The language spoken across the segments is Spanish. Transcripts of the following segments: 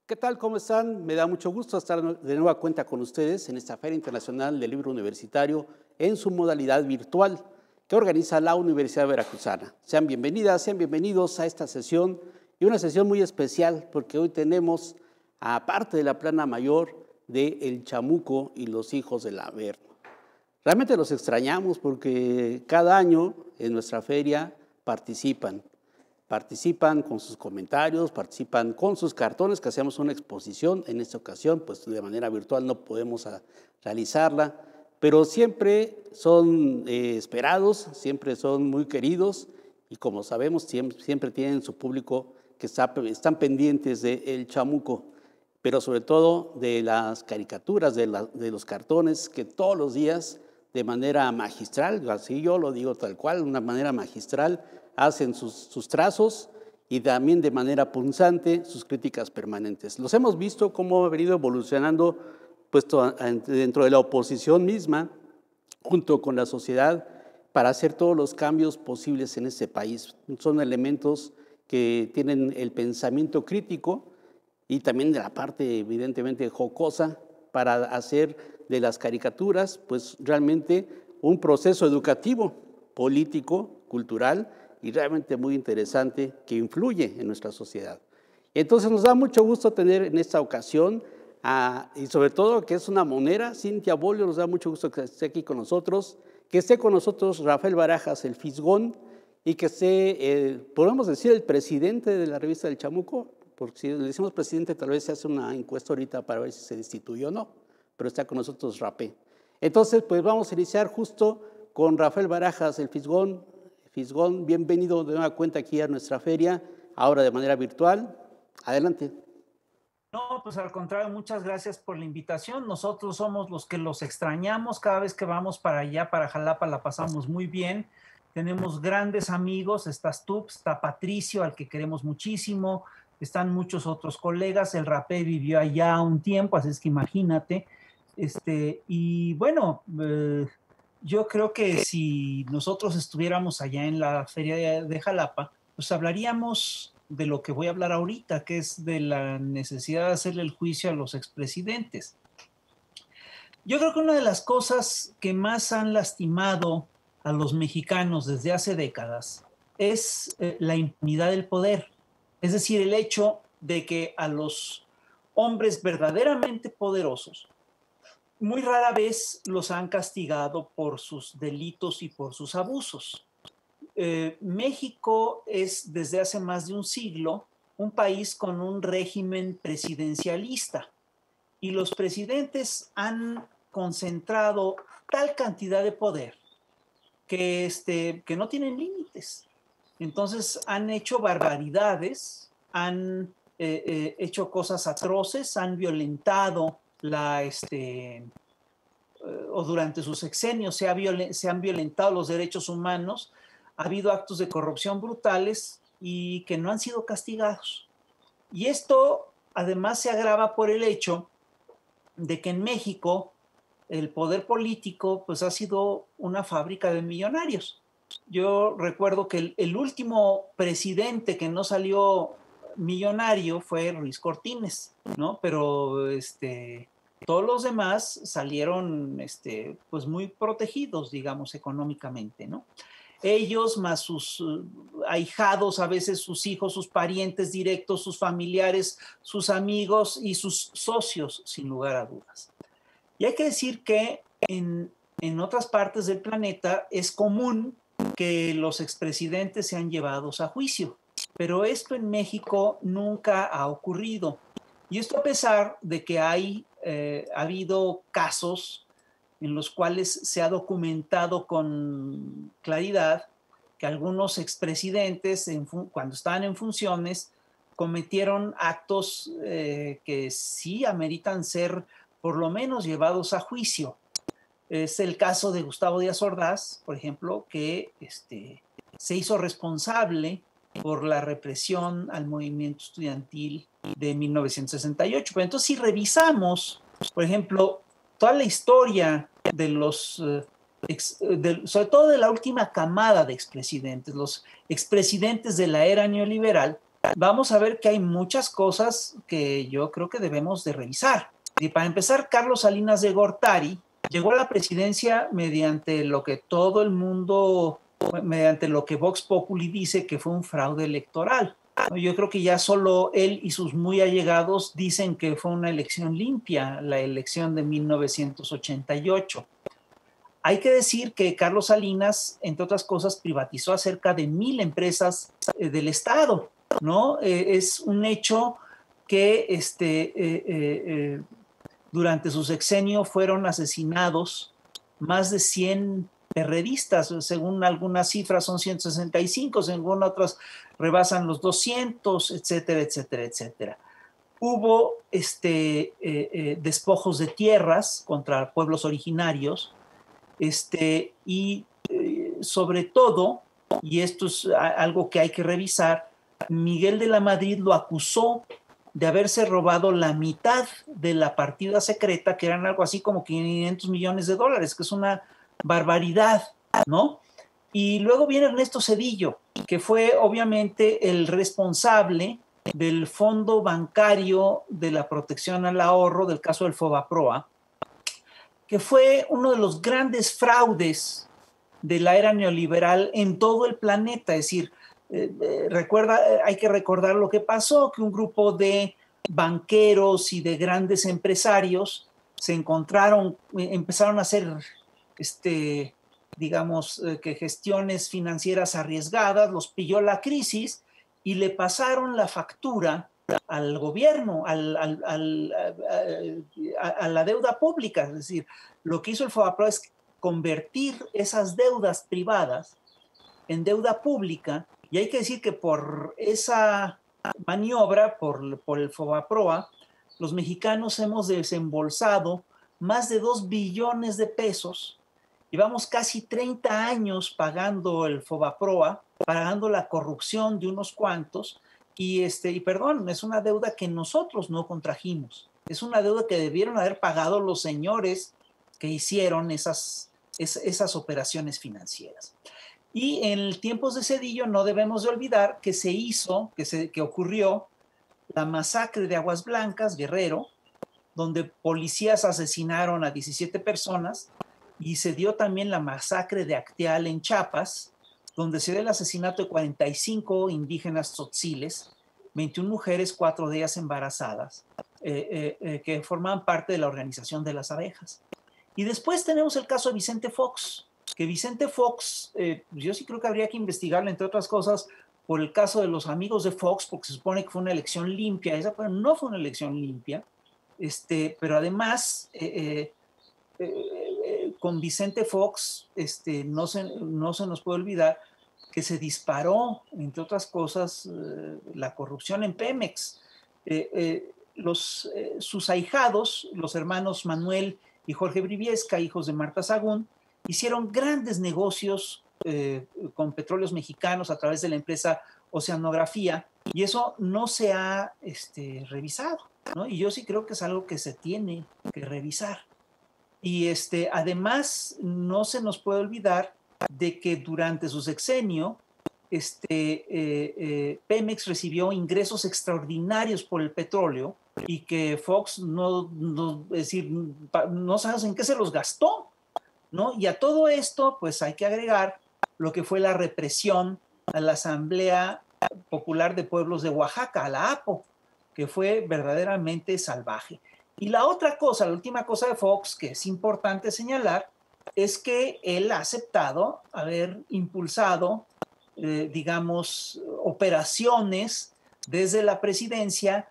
¿Qué tal? ¿Cómo están? Me da mucho gusto estar de nueva cuenta con ustedes en esta Feria Internacional del Libro Universitario en su modalidad virtual que organiza la Universidad Veracruzana. Sean bienvenidas, sean bienvenidos a esta sesión y una sesión muy especial porque hoy tenemos, aparte de la plana mayor, de El Chamuco y los hijos del Averno. Realmente los extrañamos porque cada año en nuestra feria participan con sus comentarios, participan con sus cartones, que hacemos una exposición. En esta ocasión, pues de manera virtual no podemos realizarla, pero siempre son esperados, siempre son muy queridos y como sabemos, siempre tienen su público que están pendientes de El Chamuco, pero sobre todo de las caricaturas, de los cartones que todos los días de manera magistral, así yo lo digo tal cual, una manera magistral, hacen sus trazos y también de manera punzante sus críticas permanentes. Los hemos visto cómo ha venido evolucionando dentro de la oposición misma, junto con la sociedad, para hacer todos los cambios posibles en este país. Son elementos que tienen el pensamiento crítico y también de la parte evidentemente jocosa para hacer de las caricaturas pues realmente un proceso educativo, político, cultural y realmente muy interesante que influye en nuestra sociedad. Entonces nos da mucho gusto tener en esta ocasión y sobre todo que es una monera, Cintia Bolio, nos da mucho gusto que esté aquí con nosotros, que esté con nosotros Rafael Barajas, el Fisgón, y que esté, podemos decir, el presidente de la revista del Chamuco, porque si le decimos presidente tal vez se hace una encuesta ahorita para ver si se destituye o no, pero está con nosotros Rapé. Entonces, pues vamos a iniciar justo con Rafael Barajas, el Fisgón. Fisgón, bienvenido de nueva cuenta aquí a nuestra feria, ahora de manera virtual. Adelante. No, pues al contrario, muchas gracias por la invitación. Nosotros somos los que los extrañamos. Cada vez que vamos para allá, para Jalapa, la pasamos muy bien. Tenemos grandes amigos. Estás tú, está Patricio, al que queremos muchísimo. Están muchos otros colegas. El Rapé vivió allá un tiempo, así es que imagínate. Y bueno, yo creo que si nosotros estuviéramos allá en la feria de Jalapa, pues hablaríamos de lo que voy a hablar ahorita, que es de la necesidad de hacerle el juicio a los expresidentes. Yo creo que una de las cosas que más han lastimado a los mexicanos desde hace décadas es la impunidad del poder. Es decir, el hecho de que a los hombres verdaderamente poderosos muy rara vez los han castigado por sus delitos y por sus abusos. México es desde hace más de un siglo un país con un régimen presidencialista y los presidentes han concentrado tal cantidad de poder que no tienen límites. Entonces han hecho barbaridades, han hecho cosas atroces, han violentado o durante sus sexenios se han violentado los derechos humanos, ha habido actos de corrupción brutales y que no han sido castigados. Y esto además se agrava por el hecho de que en México el poder político pues ha sido una fábrica de millonarios. Yo recuerdo que el último presidente que no salió millonario fue Ruiz Cortines, ¿no? Pero todos los demás salieron pues muy protegidos, digamos, económicamente, ¿no? Ellos más sus ahijados, a veces sus hijos, sus parientes directos, sus familiares, sus amigos y sus socios, sin lugar a dudas. Y hay que decir que en otras partes del planeta es común que los expresidentes sean llevados a juicio, pero esto en México nunca ha ocurrido. Y esto a pesar de que ha habido casos en los cuales se ha documentado con claridad que algunos expresidentes, cuando estaban en funciones, cometieron actos que sí ameritan ser por lo menos llevados a juicio. Es el caso de Gustavo Díaz Ordaz, por ejemplo, que se hizo responsable por la represión al movimiento estudiantil de 1968. Pero entonces, si revisamos, por ejemplo, toda la historia de los, sobre todo de la última camada de expresidentes, los expresidentes de la era neoliberal, vamos a ver que hay muchas cosas que yo creo que debemos de revisar. Y para empezar, Carlos Salinas de Gortari llegó a la presidencia mediante lo que todo el mundo, mediante lo que Vox Populi dice que fue un fraude electoral. Yo creo que ya solo él y sus muy allegados dicen que fue una elección limpia, la elección de 1988. Hay que decir que Carlos Salinas, entre otras cosas, privatizó a cerca de 1,000 empresas del Estado, ¿no? Es un hecho que durante su sexenio fueron asesinados más de 100 perredistas, según algunas cifras son 165, según otras rebasan los 200, etcétera, etcétera, etcétera. Hubo despojos de tierras contra pueblos originarios, y sobre todo, y esto es algo que hay que revisar, Miguel de la Madrid lo acusó de haberse robado la mitad de la partida secreta, que eran algo así como 500 millones de dólares, que es una barbaridad, ¿no? Y luego viene Ernesto Zedillo, que fue obviamente el responsable del Fondo Bancario de la Protección al Ahorro, del caso del Fobaproa, que fue uno de los grandes fraudes de la era neoliberal en todo el planeta. Es decir, hay que recordar lo que pasó, que un grupo de banqueros y de grandes empresarios se encontraron, empezaron a hacer, digamos, que gestiones financieras arriesgadas, los pilló la crisis y le pasaron la factura al gobierno, a la deuda pública. Es decir, lo que hizo el Fobaproa es convertir esas deudas privadas en deuda pública, y hay que decir que por esa maniobra, por el Fobaproa, los mexicanos hemos desembolsado más de 2 billones de pesos. Llevamos casi 30 años pagando el Fobaproa, pagando la corrupción de unos cuantos, y perdón, es una deuda que nosotros no contrajimos. Es una deuda que debieron haber pagado los señores que hicieron esas operaciones financieras. Y en tiempos de Zedillo no debemos de olvidar que que ocurrió la masacre de Aguas Blancas, Guerrero, donde policías asesinaron a 17 personas, y se dio también la masacre de Acteal en Chiapas, donde se dio el asesinato de 45 indígenas tzotziles, 21 mujeres, 4 de ellas embarazadas, que formaban parte de la Organización de las Abejas. Y después tenemos el caso de Vicente Fox, que Vicente Fox, yo sí creo que habría que investigarlo, entre otras cosas, por el caso de los amigos de Fox, porque se supone que fue una elección limpia, esa pero no fue una elección limpia, pero además, con Vicente Fox, no se nos puede olvidar que se disparó, entre otras cosas, la corrupción en Pemex. Sus ahijados, los hermanos Manuel y Jorge Briviesca, hijos de Marta Sagún, hicieron grandes negocios con petróleos mexicanos a través de la empresa Oceanografía, y eso no se ha revisado, ¿no? Y yo sí creo que es algo que se tiene que revisar. Y además no se nos puede olvidar de que durante su sexenio Pemex recibió ingresos extraordinarios por el petróleo, y que Fox es decir, no sabemos en qué se los gastó, ¿no? Y a todo esto, pues hay que agregar lo que fue la represión a la Asamblea Popular de Pueblos de Oaxaca, a la APO, que fue verdaderamente salvaje. Y la otra cosa, la última cosa de Fox, que es importante señalar, es que él ha aceptado haber impulsado, digamos, operaciones desde la presidencia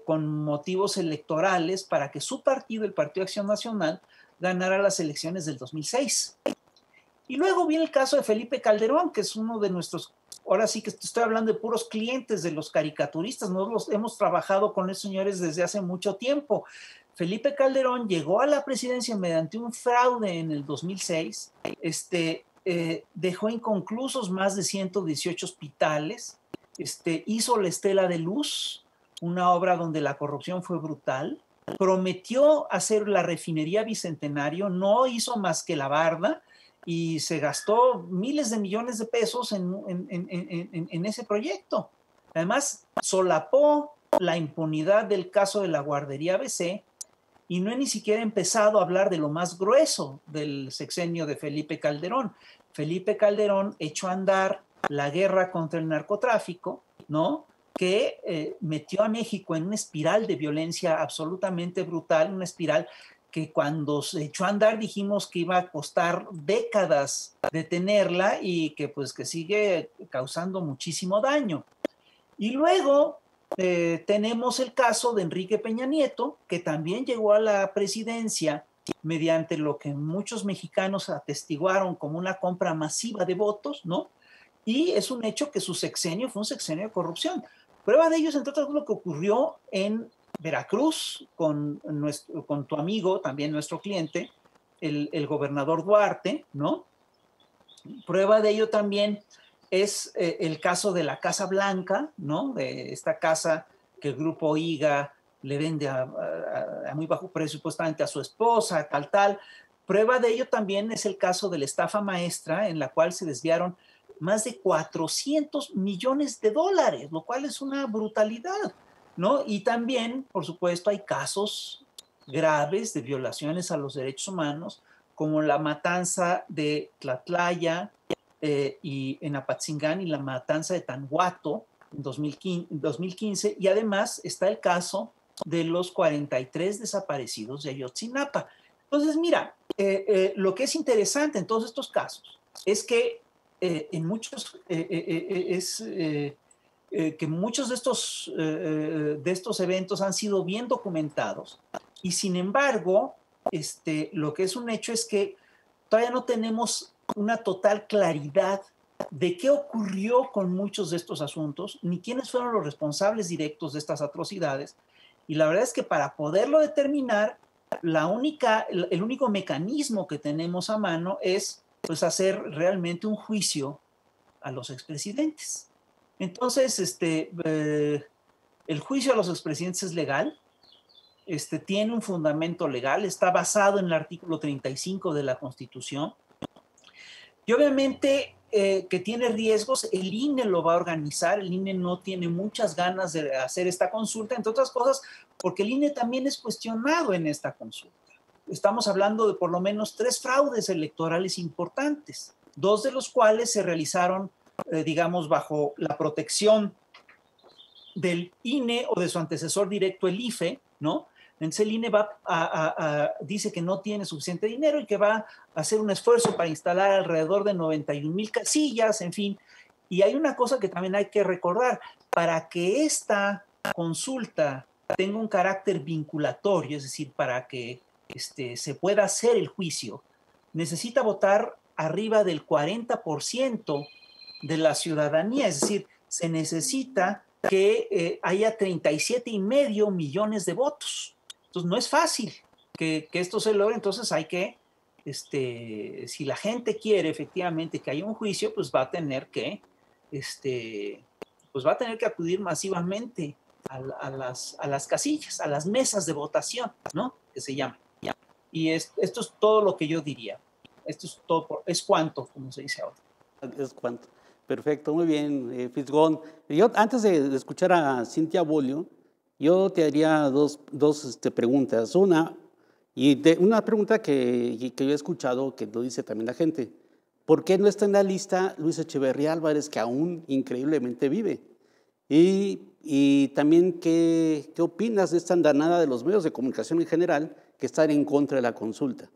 con motivos electorales para que su partido, el Partido Acción Nacional, ganara las elecciones del 2006. Y luego viene el caso de Felipe Calderón, que es uno de nuestros, ahora sí que estoy hablando de puros clientes de los caricaturistas, nosotros hemos trabajado con esos señores desde hace mucho tiempo. Felipe Calderón llegó a la presidencia mediante un fraude en el 2006, dejó inconclusos más de 118 hospitales, hizo la Estela de Luz, una obra donde la corrupción fue brutal, prometió hacer la refinería Bicentenario, no hizo más que la barda, y se gastó miles de millones de pesos en ese proyecto. Además, solapó la impunidad del caso de la guardería ABC y no he ni siquiera empezado a hablar de lo más grueso del sexenio de Felipe Calderón. Felipe Calderón echó a andar la guerra contra el narcotráfico, ¿no? Que metió a México en una espiral de violencia absolutamente brutal, una espiral que cuando se echó a andar dijimos que iba a costar décadas detenerla y que pues que sigue causando muchísimo daño. Y luego tenemos el caso de Enrique Peña Nieto, que también llegó a la presidencia mediante lo que muchos mexicanos atestiguaron como una compra masiva de votos, ¿no? Y es un hecho que su sexenio fue un sexenio de corrupción. Prueba de ello es, entre otras, lo que ocurrió en Veracruz con tu amigo, también nuestro cliente, el gobernador Duarte, ¿no? Prueba de ello también es el caso de la Casa Blanca, ¿no? De esta casa que el grupo IGA le vende a muy bajo precio supuestamente a su esposa, tal. Prueba de ello también es el caso de la estafa maestra, en la cual se desviaron más de 400 millones de dólares, lo cual es una brutalidad, ¿no? Y también, por supuesto, hay casos graves de violaciones a los derechos humanos, como la matanza de Tlatlaya y en Apatzingán y la matanza de Tanhuato en 2015, y además está el caso de los 43 desaparecidos de Ayotzinapa. Entonces, mira, lo que es interesante en todos estos casos es que que muchos de estos eventos han sido bien documentados y sin embargo, lo que es un hecho es que todavía no tenemos una total claridad de qué ocurrió con muchos de estos asuntos, ni quiénes fueron los responsables directos de estas atrocidades. Y la verdad es que para poderlo determinar, el único mecanismo que tenemos a mano es pues hacer realmente un juicio a los expresidentes. Entonces, el juicio a los expresidentes es legal, tiene un fundamento legal, está basado en el artículo 35 de la Constitución, y obviamente que tiene riesgos, el INE lo va a organizar, el INE no tiene muchas ganas de hacer esta consulta, entre otras cosas, porque el INE también es cuestionado en esta consulta. Estamos hablando de por lo menos 3 fraudes electorales importantes, 2 de los cuales se realizaron, digamos, bajo la protección del INE o de su antecesor directo, el IFE, ¿no? Entonces el INE dice que no tiene suficiente dinero y que va a hacer un esfuerzo para instalar alrededor de 91,000 casillas, en fin. Y hay una cosa que también hay que recordar, para que esta consulta tenga un carácter vinculatorio, es decir, para que se pueda hacer el juicio, necesita votar arriba del 40% de la ciudadanía, es decir, se necesita que haya 37,5 millones de votos. Entonces, no es fácil que esto se logre, entonces hay que, si la gente quiere efectivamente que haya un juicio, pues va a tener que, acudir masivamente a las casillas, a las mesas de votación, ¿no? Que se llaman. Y esto es todo lo que yo diría. Esto es todo, es cuanto, como se dice ahora. Es cuanto. Perfecto, muy bien, Fisgón. Yo, antes de escuchar a Cintia Bolio, yo te haría dos preguntas. Una pregunta que yo he escuchado, que lo dice también la gente. ¿Por qué no está en la lista Luis Echeverría Álvarez, que aún increíblemente vive? Y también, ¿qué opinas de esta andanada de los medios de comunicación en general que están en contra de la consulta?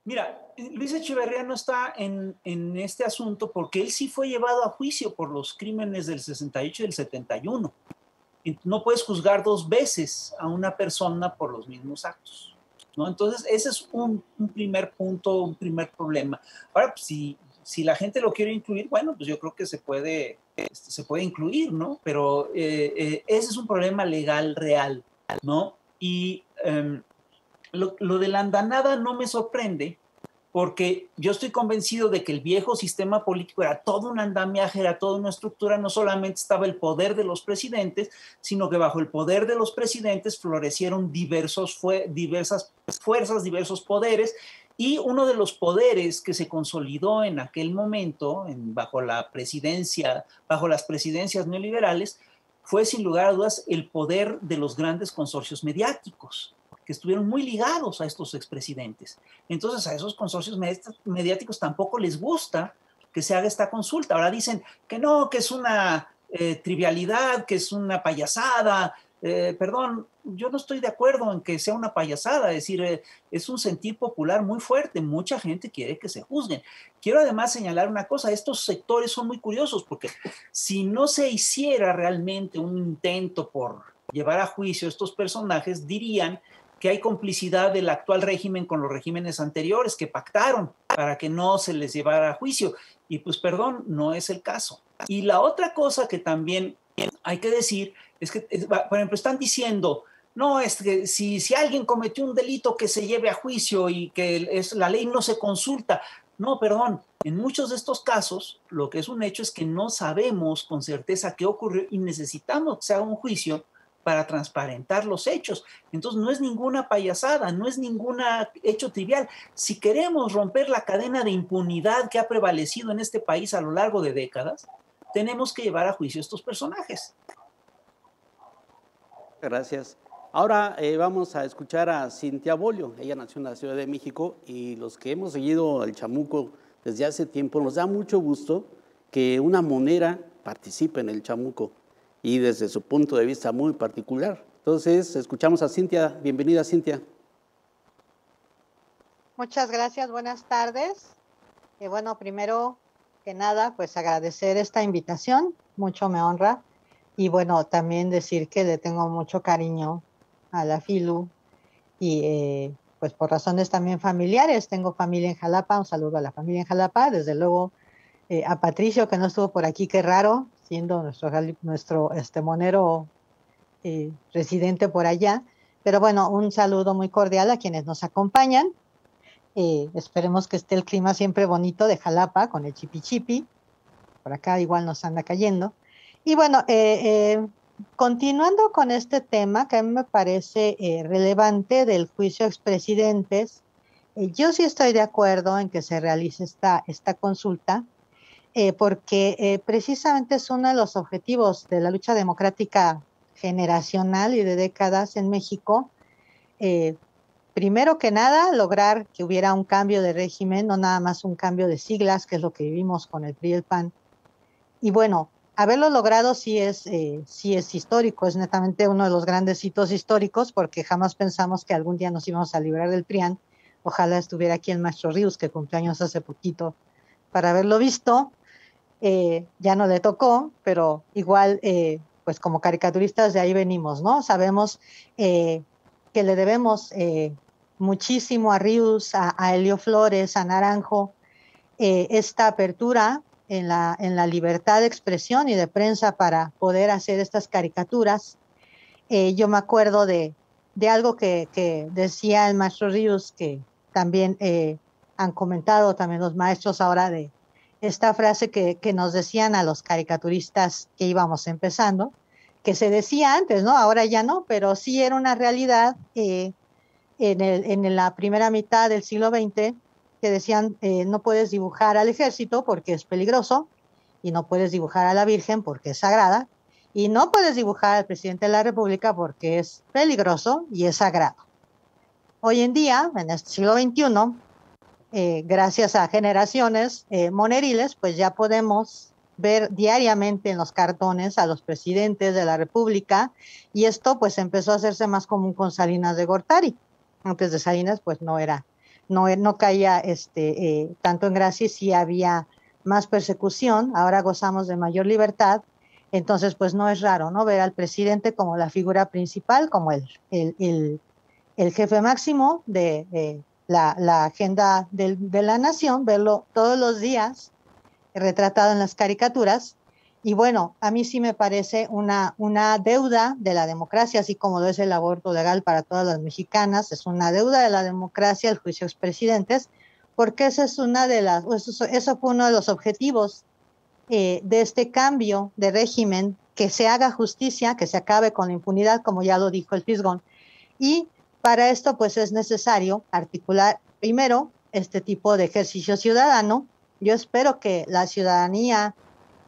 Mira, Luis Echeverría no está en este asunto porque él sí fue llevado a juicio por los crímenes del 68 y del 71. Y no puedes juzgar 2 veces a una persona por los mismos actos, ¿no? Entonces, ese es un primer punto, un primer problema. Ahora, pues, si la gente lo quiere incluir, bueno, pues yo creo que se puede incluir, ¿no? Pero ese es un problema legal real, ¿no? Y lo de la andanada no me sorprende porque yo estoy convencido de que el viejo sistema político era todo un andamiaje, era toda una estructura, no solamente estaba el poder de los presidentes, sino que bajo el poder de los presidentes florecieron diversas fuerzas, diversos poderes, y uno de los poderes que se consolidó en aquel momento, bajo las presidencias neoliberales, fue sin lugar a dudas el poder de los grandes consorcios mediáticos, que estuvieron muy ligados a estos expresidentes. Entonces, a esos consorcios mediáticos tampoco les gusta que se haga esta consulta. Ahora dicen que no, que es una trivialidad, que es una payasada. Perdón, yo no estoy de acuerdo en que sea una payasada, es decir, es un sentir popular muy fuerte, mucha gente quiere que se juzguen. Quiero además señalar una cosa, estos sectores son muy curiosos porque si no se hiciera realmente un intento por llevar a juicio a estos personajes, dirían que hay complicidad del actual régimen con los regímenes anteriores que pactaron para que no se les llevara a juicio. Y pues perdón, no es el caso. Y la otra cosa que también hay que decir es que, por ejemplo, están diciendo, no, es que si alguien cometió un delito que se lleve a juicio y que la ley no se consulta. No, perdón, en muchos de estos casos lo que es un hecho es que no sabemos con certeza qué ocurrió y necesitamos que se haga un juicio para transparentar los hechos. Entonces no es ninguna payasada, no es ningún hecho trivial. Si queremos romper la cadena de impunidad que ha prevalecido en este país a lo largo de décadas, tenemos que llevar a juicio a estos personajes. Gracias. Ahora vamos a escuchar a Cintia Bolio. Ella nació en la Ciudad de México y los que hemos seguido el Chamuco desde hace tiempo nos da mucho gusto que una monera participe en el Chamuco y desde su punto de vista muy particular. Entonces, escuchamos a Cintia. Bienvenida, Cintia. Muchas gracias, buenas tardes. Bueno, primero que nada, pues agradecer esta invitación, mucho me honra. Y bueno, también decir que le tengo mucho cariño a la FILU y pues por razones también familiares, tengo familia en Jalapa, un saludo a la familia en Jalapa, desde luego a Patricio que no estuvo por aquí, qué raro, siendo nuestro monero residente por allá, pero bueno, un saludo muy cordial a quienes nos acompañan. Esperemos que esté el clima siempre bonito de Jalapa con el chipi chipi, por acá igual nos anda cayendo. Y bueno, continuando con este tema que a mí me parece relevante del juicio a expresidentes, yo sí estoy de acuerdo en que se realice esta consulta, porque precisamente es uno de los objetivos de la lucha democrática generacional y de décadas en México. Primero que nada, lograr que hubiera un cambio de régimen, no nada más un cambio de siglas, que es lo que vivimos con el PRI y el PAN. Y bueno, haberlo logrado sí es histórico, es netamente uno de los grandes hitos históricos, porque jamás pensamos que algún día nos íbamos a librar del PRIAN. Ojalá estuviera aquí el maestro Ríos, que cumplió años hace poquito, para haberlo visto. Ya no le tocó, pero igual, pues como caricaturistas de ahí venimos, ¿no? Sabemos que le debemos muchísimo a Ríos, a Elio Flores, a Naranjo, esta apertura en la libertad de expresión y de prensa para poder hacer estas caricaturas. Yo me acuerdo de algo que decía el maestro Ríos, que también han comentado también los maestros ahora, de esta frase que nos decían a los caricaturistas que íbamos empezando, que se decía antes, ¿no? Ahora ya no, pero sí era una realidad en la primera mitad del siglo XX, que decían no puedes dibujar al ejército porque es peligroso, y no puedes dibujar a la Virgen porque es sagrada, y no puedes dibujar al presidente de la República porque es peligroso y es sagrado. Hoy en día, en el siglo XXI, gracias a generaciones moneriles, pues ya podemos ver diariamente en los cartones a los presidentes de la República, y esto pues empezó a hacerse más común con Salinas de Gortari. Antes de Salinas pues no caía tanto en gracia, sí había más persecución. Ahora gozamos de mayor libertad, entonces pues no es raro, ¿no?, ver al presidente como la figura principal, como el jefe máximo de la agenda de la nación, verlo todos los días retratado en las caricaturas. Y bueno, a mí sí me parece una deuda de la democracia, así como lo es el aborto legal para todas las mexicanas, es una deuda de la democracia el juicio a expresidentes, porque esa es una de las, eso fue uno de los objetivos de este cambio de régimen, que se haga justicia, que se acabe con la impunidad, como ya lo dijo el Fisgón. Y para esto, pues es necesario articular primero este tipo de ejercicio ciudadano. Yo espero que la ciudadanía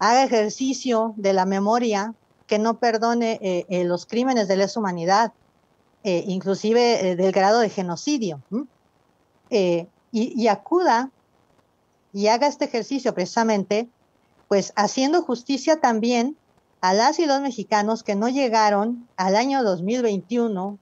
haga ejercicio de la memoria, que no perdone los crímenes de lesa humanidad, inclusive del grado de genocidio, y acuda y haga este ejercicio precisamente, pues haciendo justicia también a las y los mexicanos que no llegaron al año 2021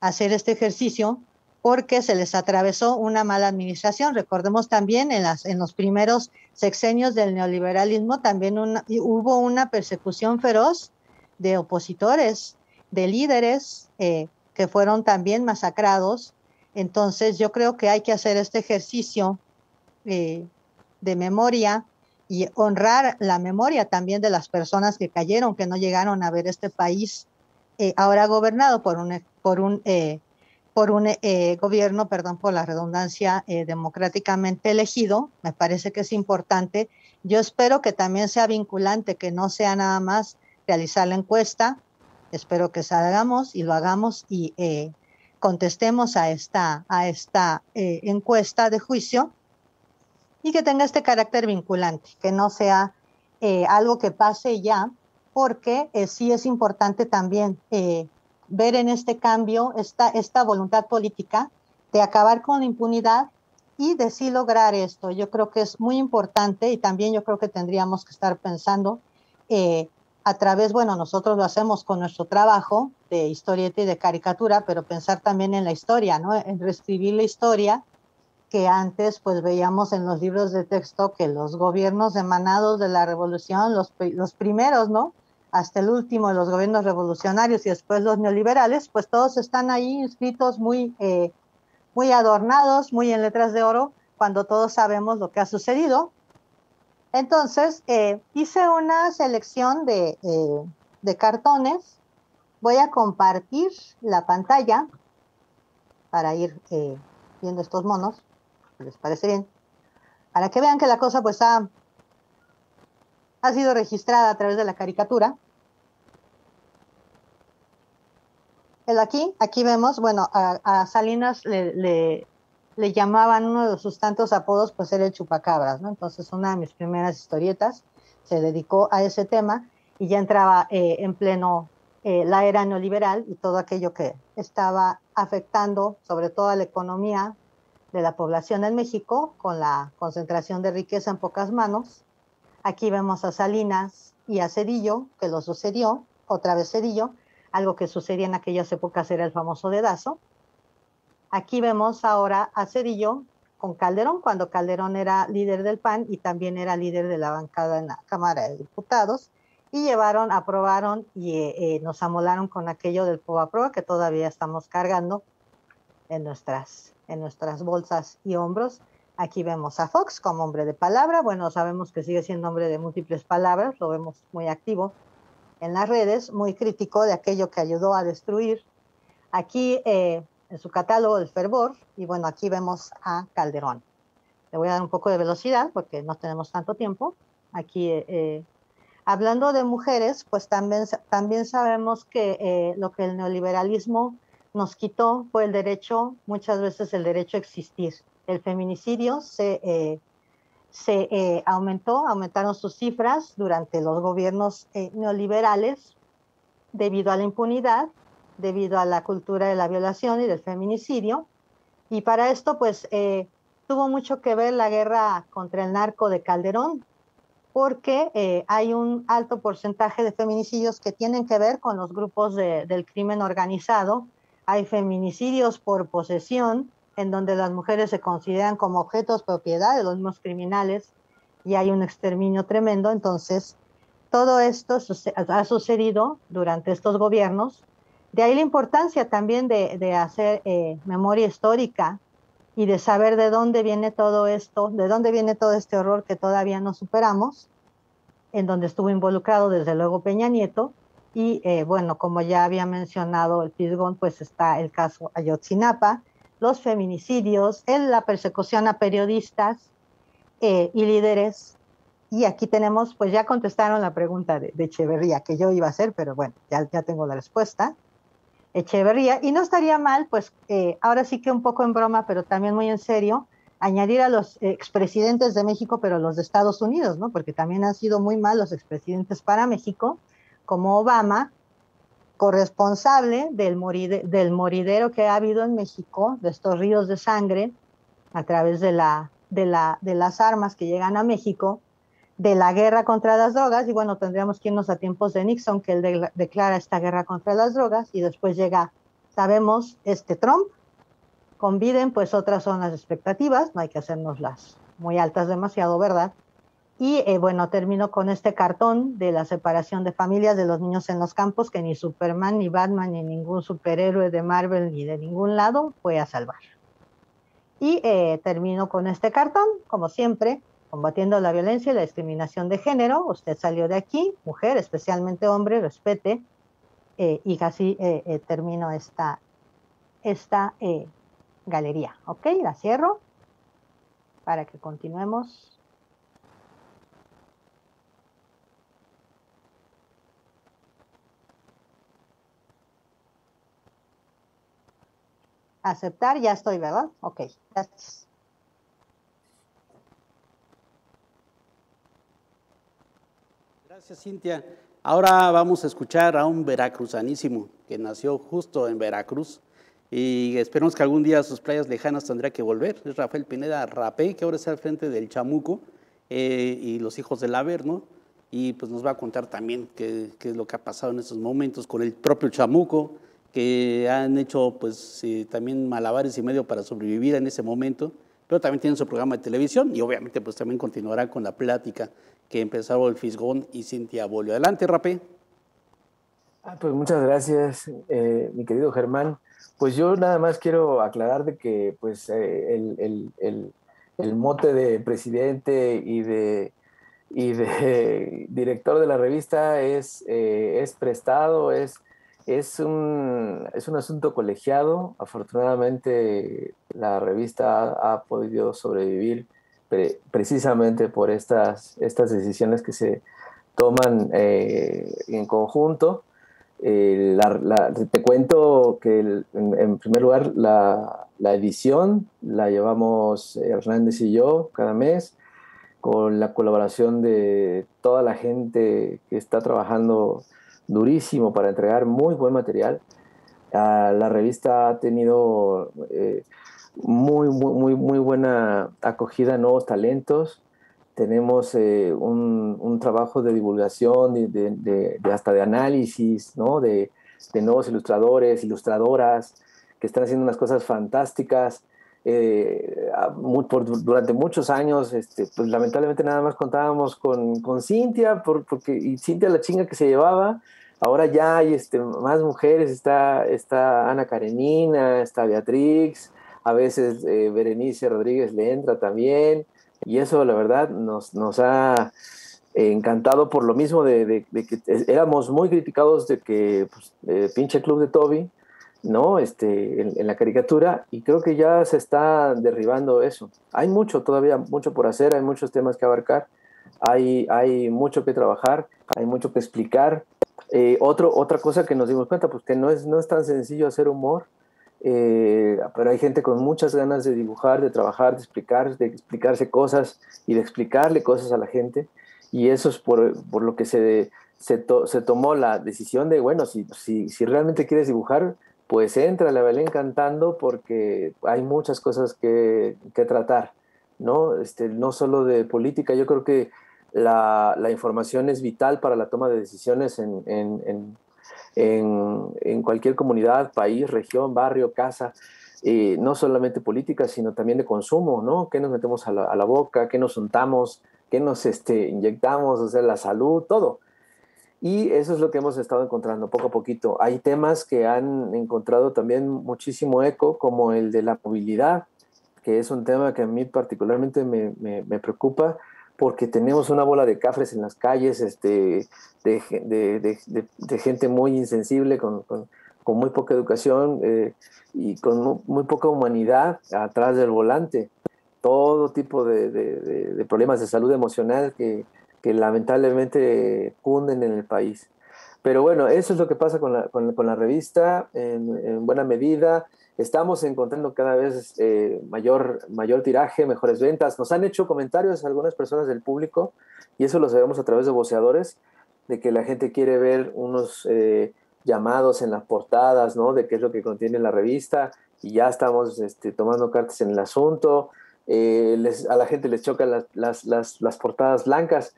a hacer este ejercicio porque se les atravesó una mala administración. Recordemos también en los primeros sexenios del neoliberalismo también hubo una persecución feroz de opositores, de líderes que fueron también masacrados. Entonces yo creo que hay que hacer este ejercicio de memoria y honrar la memoria también de las personas que cayeron, que no llegaron a ver este país ahora gobernado por un gobierno, perdón por la redundancia, democráticamente elegido. Me parece que es importante. Yo espero que también sea vinculante, que no sea nada más realizar la encuesta. Espero que salgamos y lo hagamos y contestemos a esta encuesta de juicio, y que tenga este carácter vinculante, que no sea algo que pase ya, porque sí es importante también ver en este cambio esta voluntad política de acabar con la impunidad y de sí lograr esto. Yo creo que es muy importante, y también yo creo que tendríamos que estar pensando a través, bueno, nosotros lo hacemos con nuestro trabajo de historieta y de caricatura, pero pensar también en la historia, ¿no? En reescribir la historia, que antes pues veíamos en los libros de texto que los gobiernos emanados de la revolución, los primeros, ¿no? Hasta el último, los gobiernos revolucionarios y después los neoliberales, pues todos están ahí inscritos muy adornados, muy en letras de oro, cuando todos sabemos lo que ha sucedido. Entonces, hice una selección de cartones. Voy a compartir la pantalla para ir viendo estos monos. ¿Les parece bien? Para que vean que la cosa pues ha sido registrada a través de la caricatura. Aquí vemos, bueno, a Salinas le llamaban, uno de sus tantos apodos, pues era el chupacabras, ¿no? Entonces una de mis primeras historietas se dedicó a ese tema y ya entraba en pleno la era neoliberal y todo aquello que estaba afectando sobre todo a la economía de la población en México, con la concentración de riqueza en pocas manos. Aquí vemos a Salinas y a Zedillo, que lo sucedió, otra vez Zedillo, algo que sucedía en aquellas épocas era el famoso dedazo. Aquí vemos ahora a Zedillo con Calderón, cuando Calderón era líder del PAN y también era líder de la bancada en la Cámara de Diputados, y aprobaron y nos amolaron con aquello del Fobaproa, que todavía estamos cargando en nuestras bolsas y hombros. Aquí vemos a Fox como hombre de palabra. Bueno, sabemos que sigue siendo hombre de múltiples palabras, lo vemos muy activo en las redes, muy crítico de aquello que ayudó a destruir. Aquí en su catálogo del fervor, y bueno, aquí vemos a Calderón. Le voy a dar un poco de velocidad porque no tenemos tanto tiempo. Aquí, hablando de mujeres, pues también sabemos que lo que el neoliberalismo nos quitó fue el derecho, muchas veces el derecho a existir. El feminicidio aumentaron sus cifras durante los gobiernos neoliberales debido a la impunidad, debido a la cultura de la violación y del feminicidio. Y para esto, pues, tuvo mucho que ver la guerra contra el narco de Calderón, porque hay un alto porcentaje de feminicidios que tienen que ver con los grupos del crimen organizado. Hay feminicidios por posesión, en donde las mujeres se consideran como objetos propiedad de los mismos criminales y hay un exterminio tremendo. Entonces, todo esto ha sucedido durante estos gobiernos. De ahí la importancia también de hacer memoria histórica y de saber de dónde viene todo esto, de dónde viene todo este horror que todavía no superamos, en donde estuvo involucrado desde luego Peña Nieto. Y bueno, como ya había mencionado el Fisgón, pues está el caso Ayotzinapa, los feminicidios, la persecución a periodistas y líderes. Y aquí tenemos, pues ya contestaron la pregunta de Echeverría, que yo iba a hacer, pero bueno, ya tengo la respuesta. Echeverría, y no estaría mal, pues ahora sí que un poco en broma, pero también muy en serio, añadir a los expresidentes de México, pero los de Estados Unidos, ¿no? Porque también han sido muy mal los expresidentes para México, como Obama, corresponsable del moridero que ha habido en México, de estos ríos de sangre, a través de las armas que llegan a México, de la guerra contra las drogas, y bueno, tendríamos que irnos a tiempos de Nixon, que él declara esta guerra contra las drogas, y después llega, sabemos, Trump. Con Biden, pues otras son las expectativas, no hay que hacernoslas muy altas demasiado, ¿verdad? Y bueno, termino con este cartón de la separación de familias de los niños en los campos, que ni Superman, ni Batman, ni ningún superhéroe de Marvel, ni de ningún lado fue a salvar. Y termino con este cartón, como siempre, combatiendo la violencia y la discriminación de género. Usted salió de aquí, mujer, especialmente hombre, respete. Y así termino esta galería. Ok, la cierro para que continuemos. Aceptar, ya estoy, ¿verdad? Ok, gracias. Gracias, Cintia. Ahora vamos a escuchar a un veracruzanísimo que nació justo en Veracruz y esperemos que algún día a sus playas lejanas tendrá que volver. Es Rafael Pineda Rapé, que ahora está al frente del Chamuco y los Hijos del Averno, y pues nos va a contar también qué es lo que ha pasado en estos momentos con el propio Chamuco, que han hecho pues también malabares y medio para sobrevivir en ese momento, pero también tienen su programa de televisión y obviamente pues también continuará con la plática que empezaron el Fisgón y Cintia Bolio. Adelante, Rapé. Pues muchas gracias, mi querido Germán. Pues yo nada más quiero aclarar de que pues el mote de presidente y de director de la revista es prestado, es un asunto colegiado. Afortunadamente la revista ha podido sobrevivir precisamente por estas decisiones que se toman en conjunto. Te cuento que en primer lugar la edición la llevamos Hernández y yo cada mes, con la colaboración de toda la gente que está trabajando durísimo para entregar muy buen material. La revista ha tenido muy buena acogida a nuevos talentos. Tenemos un trabajo de divulgación, hasta de análisis, ¿no? de nuevos ilustradores, ilustradoras, que están haciendo unas cosas fantásticas. Durante muchos años, pues lamentablemente nada más contábamos con Cintia, y Cintia la chinga que se llevaba. Ahora ya hay más mujeres, está Ana Karenina, está Beatrix, a veces Berenice Rodríguez le entra también, y eso la verdad nos ha encantado por lo mismo de que éramos muy criticados de que pues, pinche club de Toby, ¿no? En la caricatura, y creo que ya se está derribando eso. Hay todavía mucho por hacer, hay muchos temas que abarcar, hay mucho que trabajar, hay mucho que explicar. Otra cosa que nos dimos cuenta, pues que no es tan sencillo hacer humor, pero hay gente con muchas ganas de dibujar, de trabajar, de explicarse cosas y de explicarle cosas a la gente, y eso es por lo que se tomó la decisión de, bueno, si realmente quieres dibujar, pues éntrale a Belén cantando, porque hay muchas cosas que tratar, ¿no? No solo de política. Yo creo que la información es vital para la toma de decisiones en cualquier comunidad, país, región, barrio, casa, no solamente política, sino también de consumo, ¿no? ¿Qué nos metemos a la boca? ¿Qué nos untamos? ¿Qué nos inyectamos? O sea, la salud, todo. Y eso es lo que hemos estado encontrando poco a poquito. Hay temas que han encontrado también muchísimo eco, como el de la movilidad, que es un tema que a mí particularmente me preocupa, porque tenemos una bola de cafres en las calles, de gente muy insensible, con con muy poca educación y con muy poca humanidad atrás del volante. Todo tipo de problemas de salud emocional que lamentablemente cunden en el país. Pero bueno, eso es lo que pasa con la revista en buena medida. Estamos encontrando cada vez mayor tiraje, mejores ventas. Nos han hecho comentarios algunas personas del público, y eso lo sabemos a través de voceadores, de que la gente quiere ver unos llamados en las portadas, ¿no? De qué es lo que contiene la revista, y ya estamos tomando cartas en el asunto. A la gente les chocan las portadas blancas,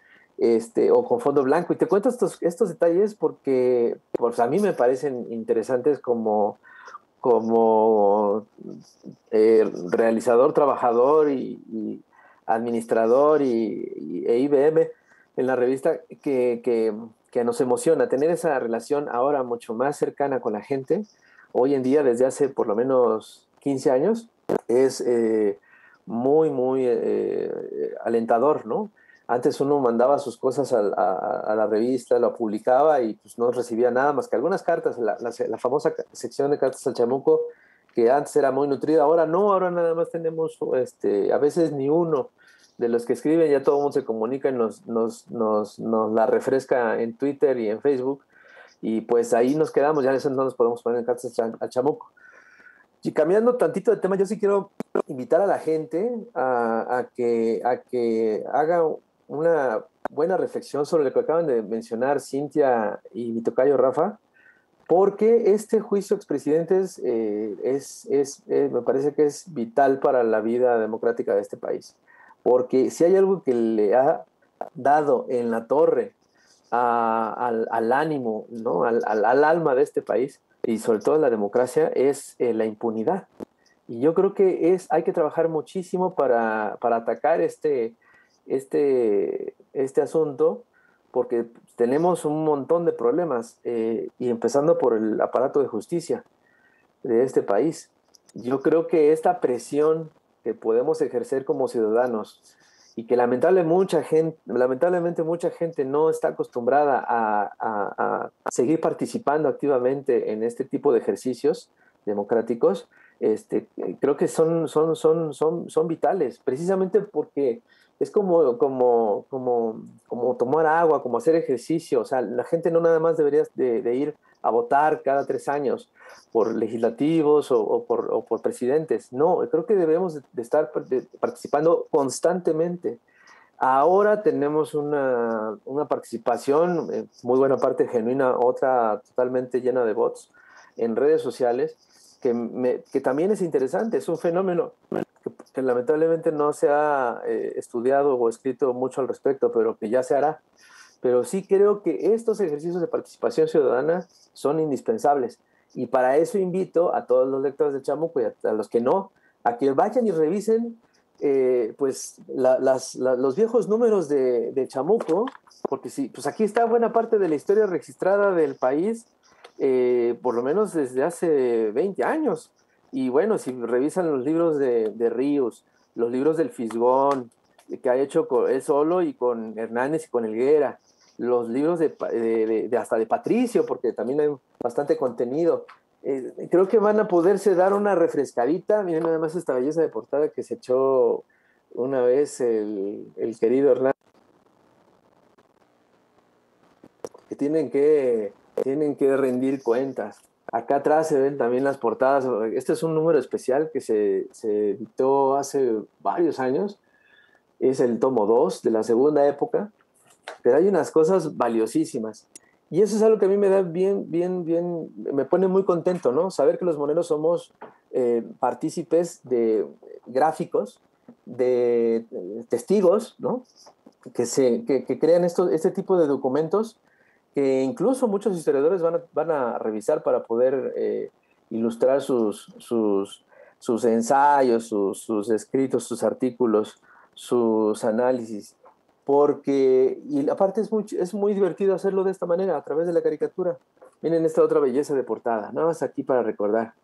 o con fondo blanco. Y te cuento estos detalles porque pues, a mí me parecen interesantes como realizador, trabajador y administrador e IBM en la revista, que nos emociona tener esa relación ahora mucho más cercana con la gente. Hoy en día, desde hace por lo menos 15 años, es muy, muy alentador, ¿no? Antes uno mandaba sus cosas a la revista, lo publicaba y pues no recibía nada más que algunas cartas, la famosa sección de cartas al chamuco, que antes era muy nutrida. Ahora no, ahora nada más tenemos a veces ni uno de los que escriben. Ya todo el mundo se comunica y nos la refresca en Twitter y en Facebook, y pues ahí nos quedamos, ya eso no nos podemos poner en cartas al chamuco. Y cambiando tantito de tema, yo sí quiero invitar a la gente a que haga una buena reflexión sobre lo que acaban de mencionar Cintia y mi tocayo Rafa, porque este juicio a expresidentes me parece que es vital para la vida democrática de este país. Porque si hay algo que le ha dado en la torre al ánimo, ¿no? al alma de este país, y sobre todo la democracia, es la impunidad. Y yo creo que hay que trabajar muchísimo para atacar este asunto, porque tenemos un montón de problemas, y empezando por el aparato de justicia de este país. Yo creo que esta presión que podemos ejercer como ciudadanos, y que lamentablemente mucha gente no está acostumbrada a seguir participando activamente en este tipo de ejercicios democráticos, creo que son vitales, precisamente porque es como tomar agua, como hacer ejercicio. O sea, la gente no nada más debería de ir a votar cada 3 años por legislativos o por presidentes. No, creo que debemos de estar participando constantemente. Ahora tenemos una participación, muy buena parte genuina, otra totalmente llena de bots en redes sociales, que también es interesante. Es un fenómeno que lamentablemente no se ha estudiado o escrito mucho al respecto, pero que ya se hará. Pero sí creo que estos ejercicios de participación ciudadana son indispensables. Y para eso invito a todos los lectores de Chamuco y a los que no, a que vayan y revisen pues los viejos números de Chamuco, porque sí, pues aquí está buena parte de la historia registrada del país, por lo menos desde hace 20 años. Y bueno, si revisan los libros de Ríos, los libros del Fisgón, que ha hecho él solo y con Hernández y con Helguera, los libros hasta de Patricio, porque también hay bastante contenido. Creo que van a poderse dar una refrescadita. Miren nada más esta belleza de portada que se echó una vez el querido Hernández, que tienen que rendir cuentas. Acá atrás se ven también las portadas. Este es un número especial que se editó hace varios años. Es el tomo 2 de la segunda época, pero hay unas cosas valiosísimas. Y eso es algo que a mí me da me pone muy contento, ¿no? Saber que los moneros somos partícipes de gráficos, de testigos, ¿no? Que crean este tipo de documentos, que incluso muchos historiadores van a revisar para poder ilustrar sus ensayos, sus escritos, sus artículos, sus análisis. Y aparte es muy divertido hacerlo de esta manera, a través de la caricatura. Miren esta otra belleza de portada, nada más aquí para recordar.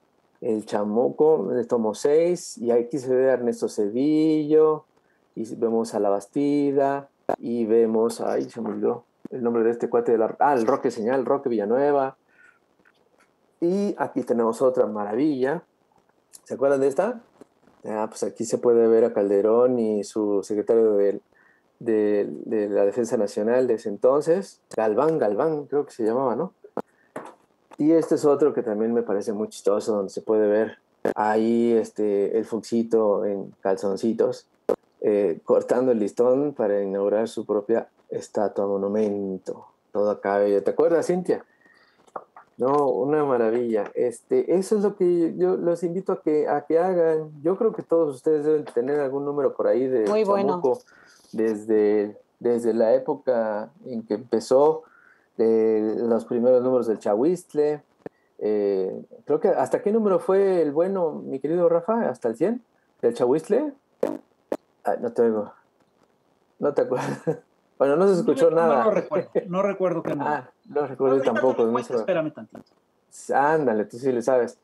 El Chamuco, el tomo 6, y aquí se ve a Ernesto Zedillo, y vemos a La Bastida, y vemos, se me olvidó el nombre de este cuate, el Roque Señal, Roque Villanueva. Y aquí tenemos otra maravilla. ¿Se acuerdan de esta? Pues aquí se puede ver a Calderón y su secretario de la Defensa Nacional de ese entonces, Galván, creo que se llamaba, ¿no? Y este es otro que también me parece muy chistoso, donde se puede ver ahí el Fuxito en calzoncitos, cortando el listón para inaugurar su propia estatua monumento. Todo acá bello. ¿Te acuerdas, Cintia? No, una maravilla. Eso es lo que yo los invito a que hagan. Yo creo que todos ustedes deben tener algún número por ahí de Muy bueno. Chamuco desde la época en que empezó, los primeros números del Chahuistle. Creo que ¿hasta qué número fue el bueno, mi querido Rafa? ¿Hasta el 100 del Chahuistle? Ay, no te oigo. No te acuerdas. Bueno, no se escuchó nada. No recuerdo qué número. No recuerdo tampoco. Espérame tantito. Ándale, tú sí le sabes.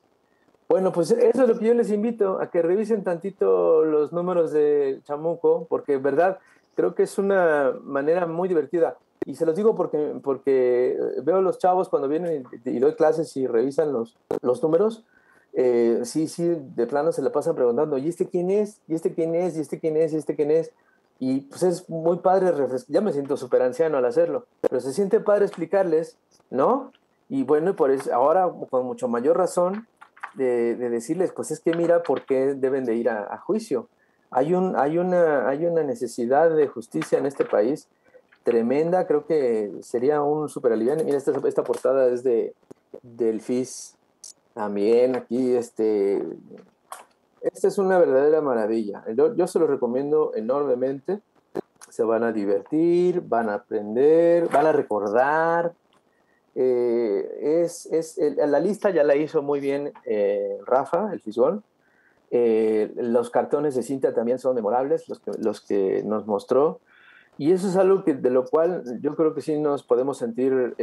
Bueno, pues eso es lo que yo les invito, a que revisen tantito los números de Chamuco, porque en verdad creo que es una manera muy divertida. Y se los digo porque veo a los chavos cuando vienen y doy clases y revisan los números. Sí, de plano se la pasan preguntando, ¿y este quién es? ¿Y este quién es? ¿Y este quién es? ¿Y este quién es? Y pues es muy padre, ya me siento súper anciano al hacerlo, pero se siente padre explicarles, ¿no? Y bueno, por eso ahora con mucho mayor razón de decirles, pues es que mira por qué deben de ir a juicio. Hay una necesidad de justicia en este país tremenda, creo que sería un súper aliviane. Mira, esta portada es del FIS también, aquí esta es una verdadera maravilla. Yo se lo recomiendo enormemente. Se van a divertir, van a aprender, van a recordar. La lista ya la hizo muy bien Rafa, el Fisgón. Los cartones de Cintia también son memorables, los que nos mostró. Y eso es algo de lo cual yo creo que sí nos podemos sentir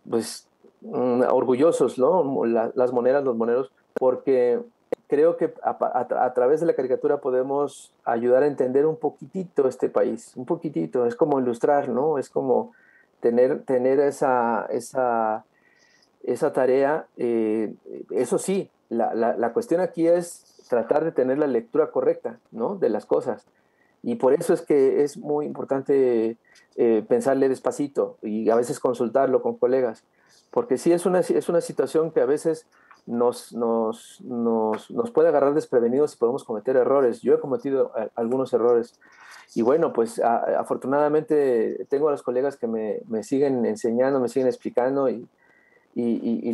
pues, orgullosos, ¿no? Las monedas, los moneros, porque creo que a través de la caricatura podemos ayudar a entender un poquitito este país, un poquitito, es como ilustrar, ¿no? Es como tener esa tarea. Eso sí, la cuestión aquí es tratar de tener la lectura correcta, ¿no? De las cosas. Y por eso es que es muy importante pensarle despacito y a veces consultarlo con colegas, porque sí es una situación que a veces nos puede agarrar desprevenidos y podemos cometer errores. Yo he cometido algunos errores y bueno, pues afortunadamente tengo a los colegas que me siguen enseñando, me siguen explicando y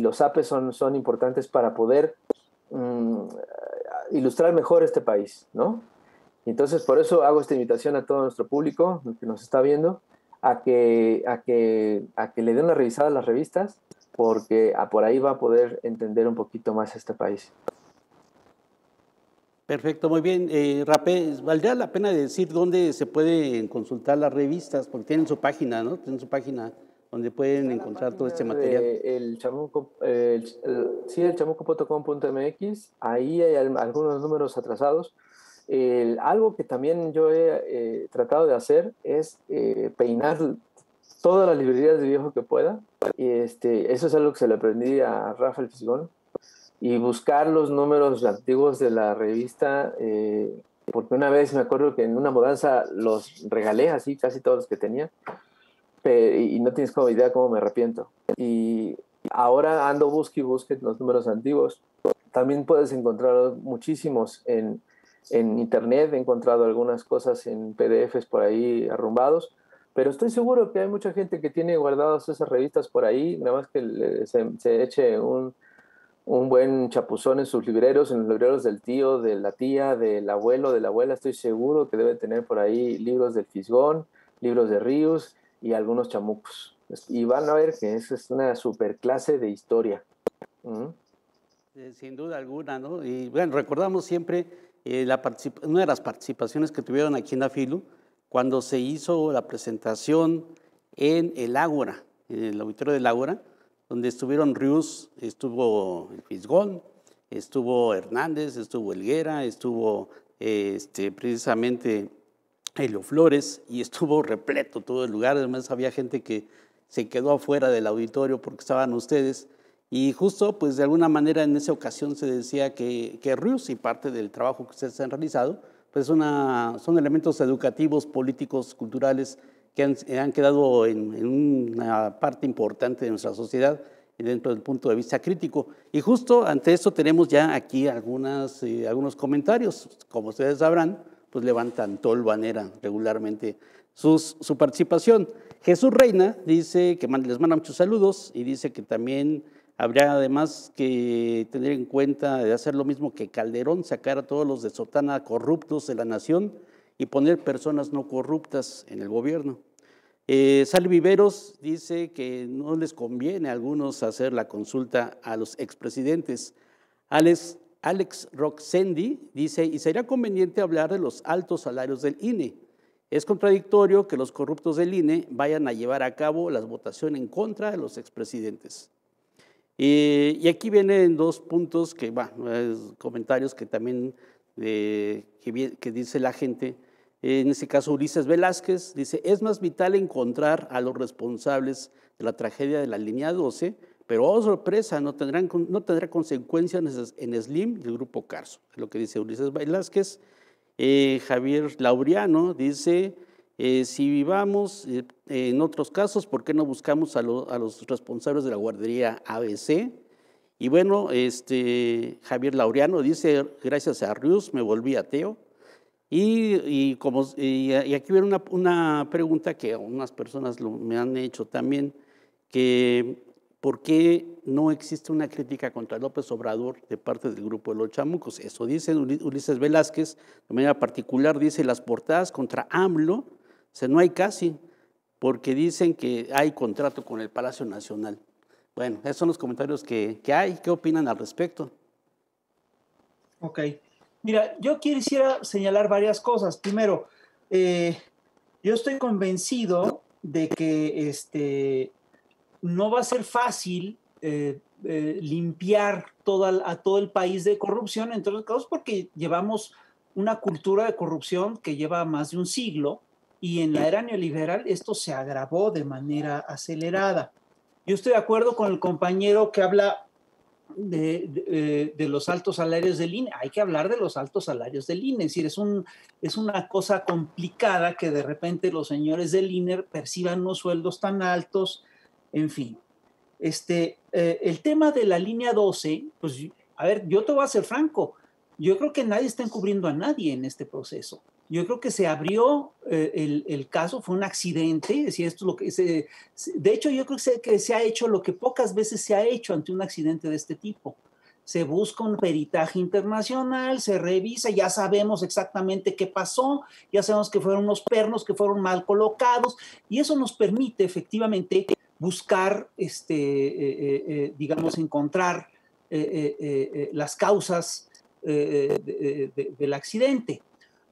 los APES son importantes para poder ilustrar mejor este país, ¿no? Entonces, por eso hago esta invitación a todo nuestro público que nos está viendo a que le den una revisada a las revistas, porque por ahí va a poder entender un poquito más este país. Perfecto, muy bien. Rapé, valdría la pena decir dónde se pueden consultar las revistas, porque tienen su página, ¿no? Tienen su página donde pueden encontrar todo este material. El chamuco.com.mx, ahí hay algunos números atrasados. Algo que también yo he tratado de hacer es peinar todas las librerías de viejo que pueda. Y eso es algo que se le aprendí a Rafael Fisgón. Y buscar los números antiguos de la revista, porque una vez me acuerdo que en una mudanza los regalé así, casi todos los que tenía, y no tienes como idea cómo me arrepiento. Y ahora ando busque los números antiguos. También puedes encontrar muchísimos en internet, he encontrado algunas cosas en PDFs por ahí arrumbados, pero estoy seguro que hay mucha gente que tiene guardadas esas revistas por ahí, nada más que se eche un buen chapuzón en sus libreros, en los libreros del tío, de la tía, del abuelo, de la abuela. Estoy seguro que debe tener por ahí libros del Fisgón, libros de Ríos y algunos chamucos. Y van a ver que eso es una super clase de historia. Sin duda alguna, ¿no? Y bueno, recordamos siempre una de las participaciones que tuvieron aquí en la FILU cuando se hizo la presentación en el Ágora, en el auditorio del Ágora, donde estuvieron Rius, estuvo el Fisgón, estuvo Hernández, estuvo Helguera, estuvo precisamente Helio Flores, y estuvo repleto todo el lugar. Además había gente que se quedó afuera del auditorio porque estaban ustedes, Y justo, pues de alguna manera en esa ocasión se decía que Rius y parte del trabajo que ustedes han realizado, pues son elementos educativos, políticos, culturales que han quedado en una parte importante de nuestra sociedad y dentro del punto de vista crítico. Y justo ante esto tenemos ya aquí algunos comentarios. Como ustedes sabrán, pues levantan tolvanera regularmente su participación. Jesús Reina dice que les manda muchos saludos y dice que también habría además que tener en cuenta de hacer lo mismo que Calderón, sacar a todos los de sotana corruptos de la nación y poner personas no corruptas en el gobierno. Sally Viveros dice que no les conviene a algunos hacer la consulta a los expresidentes. Alex Roxendi dice, y sería conveniente hablar de los altos salarios del INE. Es contradictorio que los corruptos del INE vayan a llevar a cabo la votación en contra de los expresidentes. Y aquí vienen dos puntos comentarios que también que dice la gente. En este caso, Ulises Velázquez dice, es más vital encontrar a los responsables de la tragedia de la línea 12, pero oh sorpresa, no tendrá consecuencias en Slim y el Grupo Carso, es lo que dice Ulises Velázquez. Javier Laureano dice, si vivamos en otros casos, ¿por qué no buscamos a los responsables de la guardería ABC? Y bueno, Javier Laureano dice, gracias a Rius me volví ateo. Y aquí viene una pregunta que unas personas me han hecho también, que ¿por qué no existe una crítica contra López Obrador de parte del grupo de los chamucos? Eso dice Ulises Velázquez, de manera particular dice las portadas contra AMLO, o sea, no hay casi, porque dicen que hay contrato con el Palacio Nacional. Bueno, esos son los comentarios que hay. ¿Qué opinan al respecto? Ok. Mira, yo quisiera señalar varias cosas. Primero, yo estoy convencido de que no va a ser fácil limpiar a todo el país de corrupción, entre otros casos, porque llevamos una cultura de corrupción que lleva más de un siglo y en la era neoliberal esto se agravó de manera acelerada. Yo estoy de acuerdo con el compañero que habla de los altos salarios del INE. Hay que hablar de los altos salarios del INE. Es decir, es una cosa complicada que de repente los señores del INE perciban unos sueldos tan altos, en fin. El tema de la línea 12, pues, a ver, yo te voy a ser franco, yo creo que nadie está encubriendo a nadie en este proceso. Yo creo que se abrió el caso, fue un accidente, es decir, esto es lo que de hecho yo creo que se ha hecho lo que pocas veces se ha hecho ante un accidente de este tipo. Se busca un peritaje internacional, se revisa, ya sabemos exactamente qué pasó, ya sabemos que fueron unos pernos que fueron mal colocados, y eso nos permite efectivamente buscar, digamos, encontrar las causas del accidente.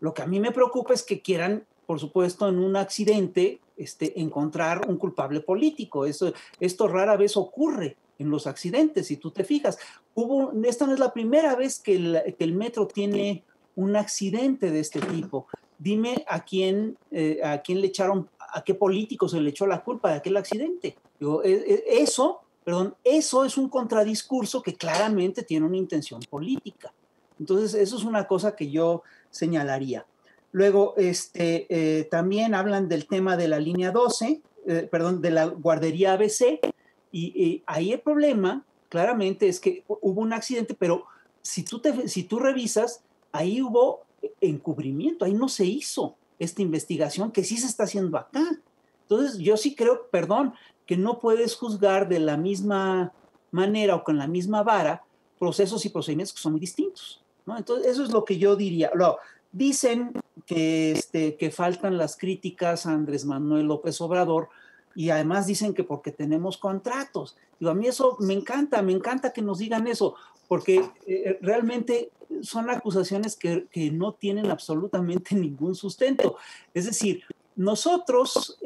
Lo que a mí me preocupa es que quieran, por supuesto, en un accidente encontrar un culpable político. Esto rara vez ocurre en los accidentes, si tú te fijas. Esta no es la primera vez que el metro tiene un accidente de este tipo. Dime a quién le echaron, a qué político se le echó la culpa de aquel accidente. Eso es un contradiscurso que claramente tiene una intención política. Entonces, eso es una cosa que yo señalaría. Luego, también hablan del tema de la línea 12, de la guardería ABC, y ahí el problema, claramente, es que hubo un accidente, pero si tú revisas, ahí hubo encubrimiento, ahí no se hizo esta investigación que sí se está haciendo acá. Entonces, yo sí creo, que no puedes juzgar de la misma manera o con la misma vara procesos y procedimientos que son muy distintos, ¿no? Entonces, eso es lo que yo diría. Luego, dicen que faltan las críticas a Andrés Manuel López Obrador y además dicen que porque tenemos contratos. Digo, a mí eso me encanta que nos digan eso, porque realmente son acusaciones que no tienen absolutamente ningún sustento. Es decir, nosotros,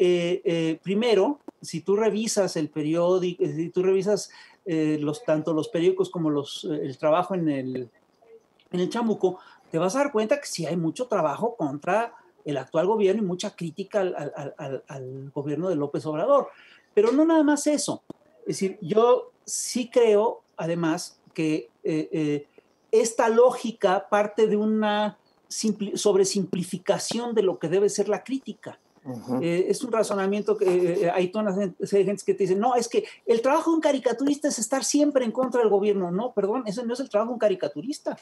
primero, si tú revisas el periódico, si tú revisas tanto los periódicos como el trabajo en el Chamuco, te vas a dar cuenta que sí hay mucho trabajo contra el actual gobierno y mucha crítica al gobierno de López Obrador. Pero no nada más eso. Es decir, yo sí creo, además, que esta lógica parte de una sobresimplificación de lo que debe ser la crítica. Es un razonamiento que hay toda una serie de gente que te dice, no, es que el trabajo de un caricaturista es estar siempre en contra del gobierno. No, perdón, ese no es el trabajo de un caricaturista.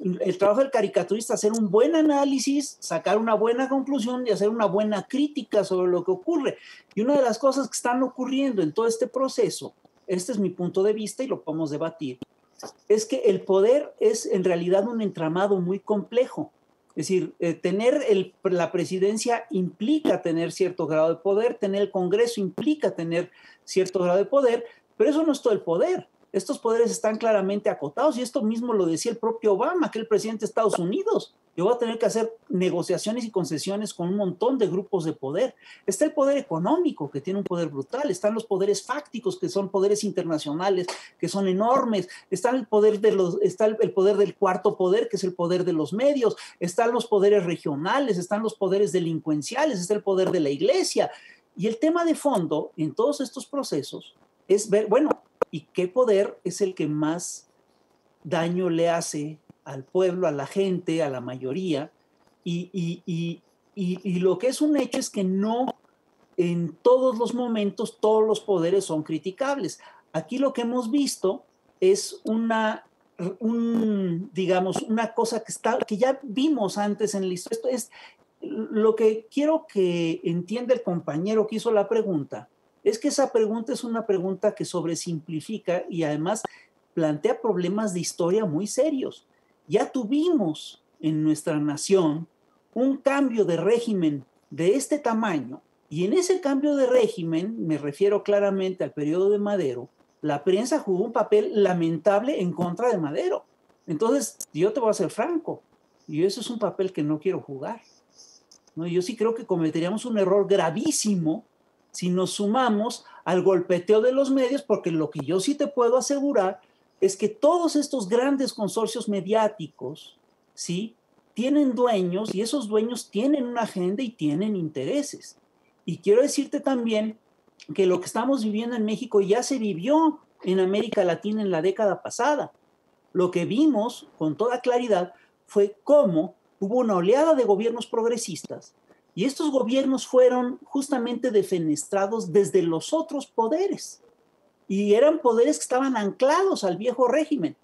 El trabajo del caricaturista es hacer un buen análisis, sacar una buena conclusión y hacer una buena crítica sobre lo que ocurre. Y una de las cosas que están ocurriendo en todo este proceso, este es mi punto de vista y lo podemos debatir, es que el poder es en realidad un entramado muy complejo. Es decir, tener la presidencia implica tener cierto grado de poder, tener el Congreso implica tener cierto grado de poder, pero eso no es todo el poder. Estos poderes están claramente acotados y esto mismo lo decía el propio Obama, que es el presidente de Estados Unidos. Yo voy a tener que hacer negociaciones y concesiones con un montón de grupos de poder. Está el poder económico, que tiene un poder brutal. Están los poderes fácticos, que son poderes internacionales, que son enormes. Está el poder del cuarto poder, que es el poder de los medios. Están los poderes regionales, están los poderes delincuenciales, está el poder de la iglesia. Y el tema de fondo en todos estos procesos es ver, bueno, ¿y qué poder es el que más daño le hace al pueblo, a la gente, a la mayoría? Y lo que es un hecho es que no en todos los momentos todos los poderes son criticables. Aquí lo que hemos visto es digamos, una cosa que ya vimos antes en la historia. Esto es lo que quiero que entienda el compañero que hizo la pregunta. Es que esa pregunta es una pregunta que sobresimplifica y además plantea problemas de historia muy serios. Ya tuvimos en nuestra nación un cambio de régimen de este tamaño y en ese cambio de régimen, me refiero claramente al periodo de Madero, la prensa jugó un papel lamentable en contra de Madero. Entonces, yo te voy a ser franco, y eso es un papel que no quiero jugar, ¿no? Yo sí creo que cometeríamos un error gravísimo si nos sumamos al golpeteo de los medios, porque lo que yo sí te puedo asegurar es que todos estos grandes consorcios mediáticos, ¿sí?, tienen dueños y esos dueños tienen una agenda y tienen intereses. Y quiero decirte también que lo que estamos viviendo en México ya se vivió en América Latina en la década pasada. Lo que vimos con toda claridad fue cómo hubo una oleada de gobiernos progresistas y estos gobiernos fueron justamente defenestrados desde los otros poderes. Y eran poderes que estaban anclados al viejo régimen.